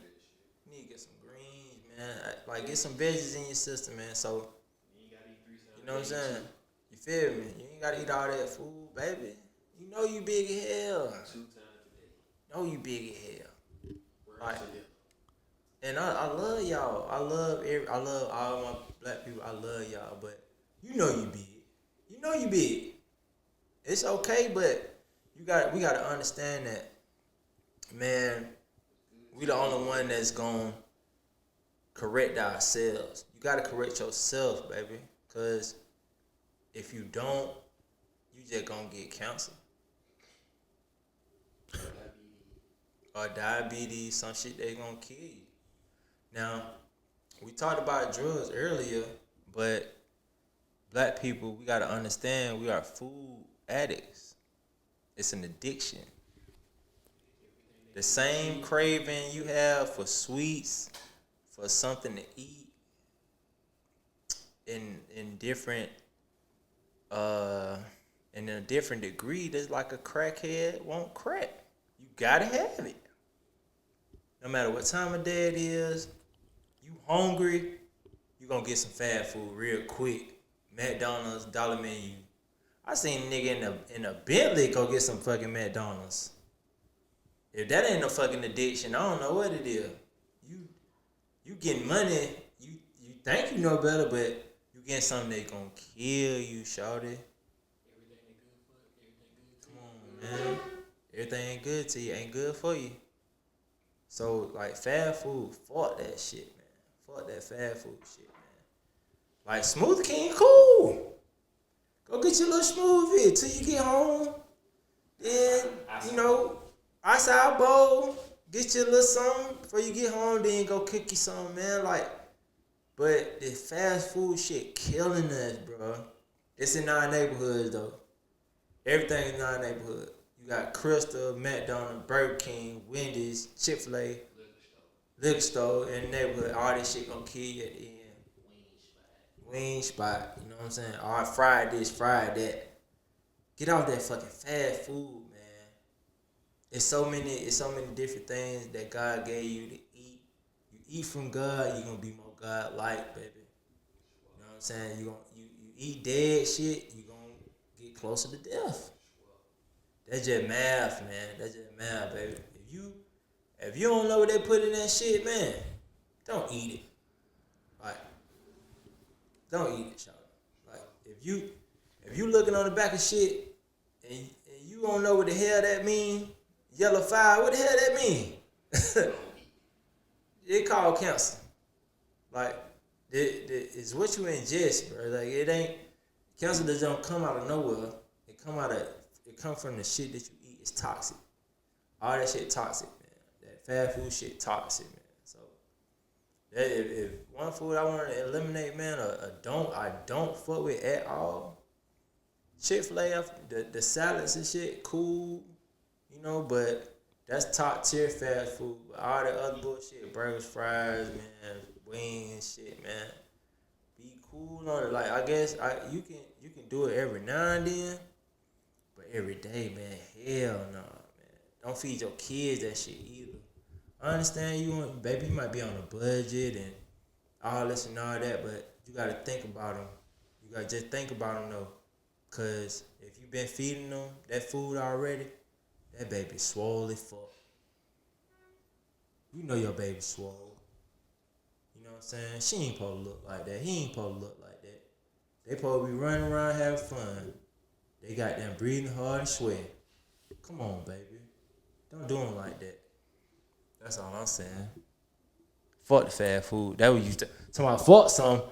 You need to get some greens, man. Like, get some veggies in your system, man. So, you know what I'm saying? You feel me? You ain't gotta eat all that food, baby. You know you big as hell. 2 times a day. You know you big as hell. Like, and I love y'all. I love all my black people. I love y'all, but you know you big. You know you big. It's okay, but we gotta understand that, man. We the only one that's gonna correct ourselves. You gotta correct yourself, baby, cause if you don't, you just gonna get cancer or diabetes. Some shit they gonna kill you. Now, we talked about drugs earlier, but black people, we gotta understand we are food addicts. It's an addiction. The same craving you have for sweets, for something to eat, in different in a different degree, that's like a crackhead won't crack. You gotta have it. No matter what time of day it is, you hungry, you gonna get some fast food real quick. McDonald's, dollar menu. I seen a nigga in a Bentley go get some fucking McDonald's. If that ain't no fucking addiction, I don't know what it is. You getting money, you think you know better, but you getting something that gonna kill you, shawty. Come on, man. Everything ain't good to you, ain't good for you. So, like, fast food, fuck that shit, man. Fuck that fast food shit, man. Like, Smoothie King, cool. Go get your little smoothie till you get home. Then, you know, acai bowl, get your little something before you get home. Then go cook you something, man. Like, but the fast food shit killing us, bro. It's in our neighborhoods, though. Everything in our neighborhood. You got Crystal, McDonald's, Burger King, Wendy's, Chick-fil-A, liquor store in the neighborhood. All this shit gonna kill you at the end. Wing spot, you know what I'm saying? All right, fried this, fried that. Get off that fucking fast food, man. It's so many different things that God gave you to eat. You eat from God, you're gonna be more God-like, baby. You know what I'm saying? You eat dead shit, you're gonna get closer to death. That's just math, man. That's just math, baby. If you don't know what they put in that shit, man, don't eat it. Like, don't eat it, y'all. Like, if you looking on the back of shit and you don't know what the hell that mean, yellow fire, what the hell that mean? It called cancer. Like, it's what you ingest, bro. Like, it ain't, cancer that don't come out of nowhere. It come from the shit that you eat. It's toxic. All that shit toxic, man. That fast food shit toxic, man. So, if one food I want to eliminate, man, I don't fuck with at all. Chick-fil-A, the salads and shit, cool, you know, but That's top tier fast food. But all the other bullshit, burgers, fries, man, wings, shit, man. Be cool on it. Like I guess you can do it every now and then, but every day, man, hell no, man. Don't feed your kids that shit either. I understand baby, you might be on a budget and all this and all that, but you gotta think about them. You gotta just think about them though, cause if you been feeding them that food already, that baby swole as fuck. You know your baby swole. You know what I'm saying? She ain't supposed to look like that. He ain't supposed to look like that. They supposed to be running around having fun. They got them breathing hard and sweating. Come on, baby. Don't do them like that. That's all I'm saying. Fuck the fast food. That was you talking about fuck some.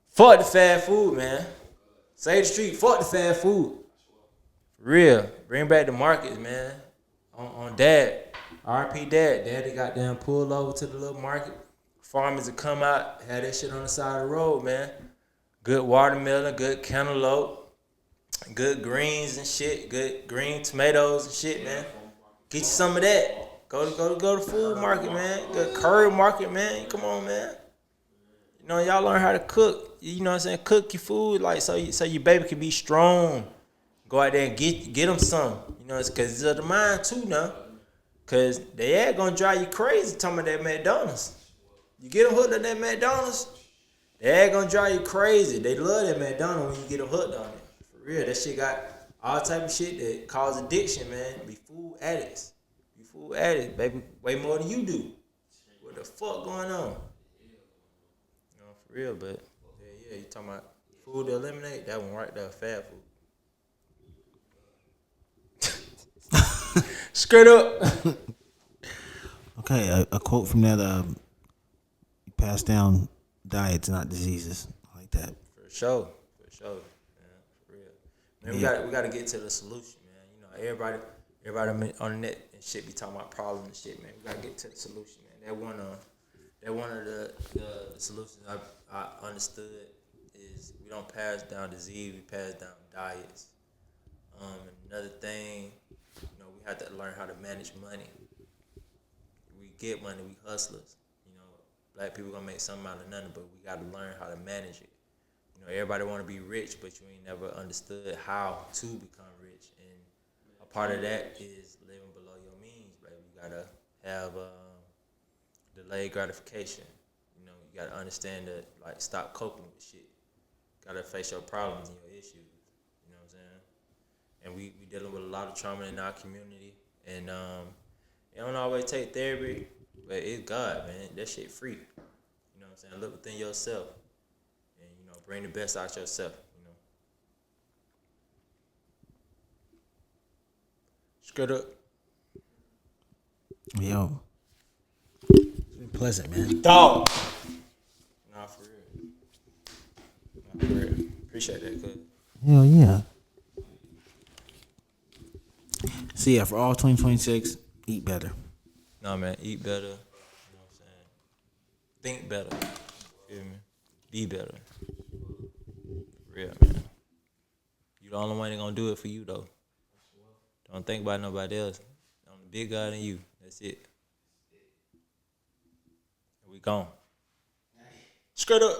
Fuck the fast food, man. Say the street, fuck the fast food. For real. Bring back the markets, man. On Dad. RP Dad. Daddy got them pulled over to the little market. Farmers would come out, have that shit on the side of the road, man. Good watermelon, good cantaloupe, good greens and shit, good green tomatoes and shit, man. Get you some of that. Go to food market, man. Good curry market, man. Come on, man. You know, y'all learn how to cook. You know what I'm saying? Cook your food like so your baby can be strong. Go out there and get them some. You know, it's because it's of the mind too now. Because they ain't gonna drive you crazy talking about that McDonald's. You get them hooked on that McDonald's, they ain't gonna drive you crazy. They love that McDonald's when you get them hooked on it. For real, that shit got all type of shit that cause addiction, man. Be food addicts. Be food addicts, baby, way more than you do. What the fuck going on? You know, for real, but yeah, you talking about food to eliminate? That one right there, fast food. Straight up. Okay, a quote from that. You pass down diets, not diseases. I like that. For sure, man, for real. Man, we got to get to the solution, man. You know, everybody on the net and shit be talking about problems and shit, man. We got to get to the solution, man. That one of the solutions I understood is we don't pass down disease, we pass down diets. Another thing, you know, we have to learn how to manage money. We get money, we hustlers. You know, black people gonna make something out of nothing, but we got to learn how to manage it. You know, everybody want to be rich, but you ain't never understood how to become rich. And a part of that is living below your means, baby. You gotta have delayed gratification. You know, you gotta understand that, like, stop coping with shit. Gotta face your problems and your issues. You know what I'm saying? And we dealing with a lot of trauma in our community, and it don't always take therapy, but it's God, man. That shit free. You know what I'm saying? Look within yourself, and you know, bring the best out yourself. You know. Straight up. Yo, it's been pleasant, man. Dog. Nah, for real. Appreciate that, cuz. Hell yeah. So yeah, for all 2026, eat better. Nah, man, eat better. You know what I'm saying? Think better. Feel me? Be better. For real, man. You the only one that gonna do it for you, though. Don't think about nobody else. I'm the big God in you. That's it. We gone. Straight up.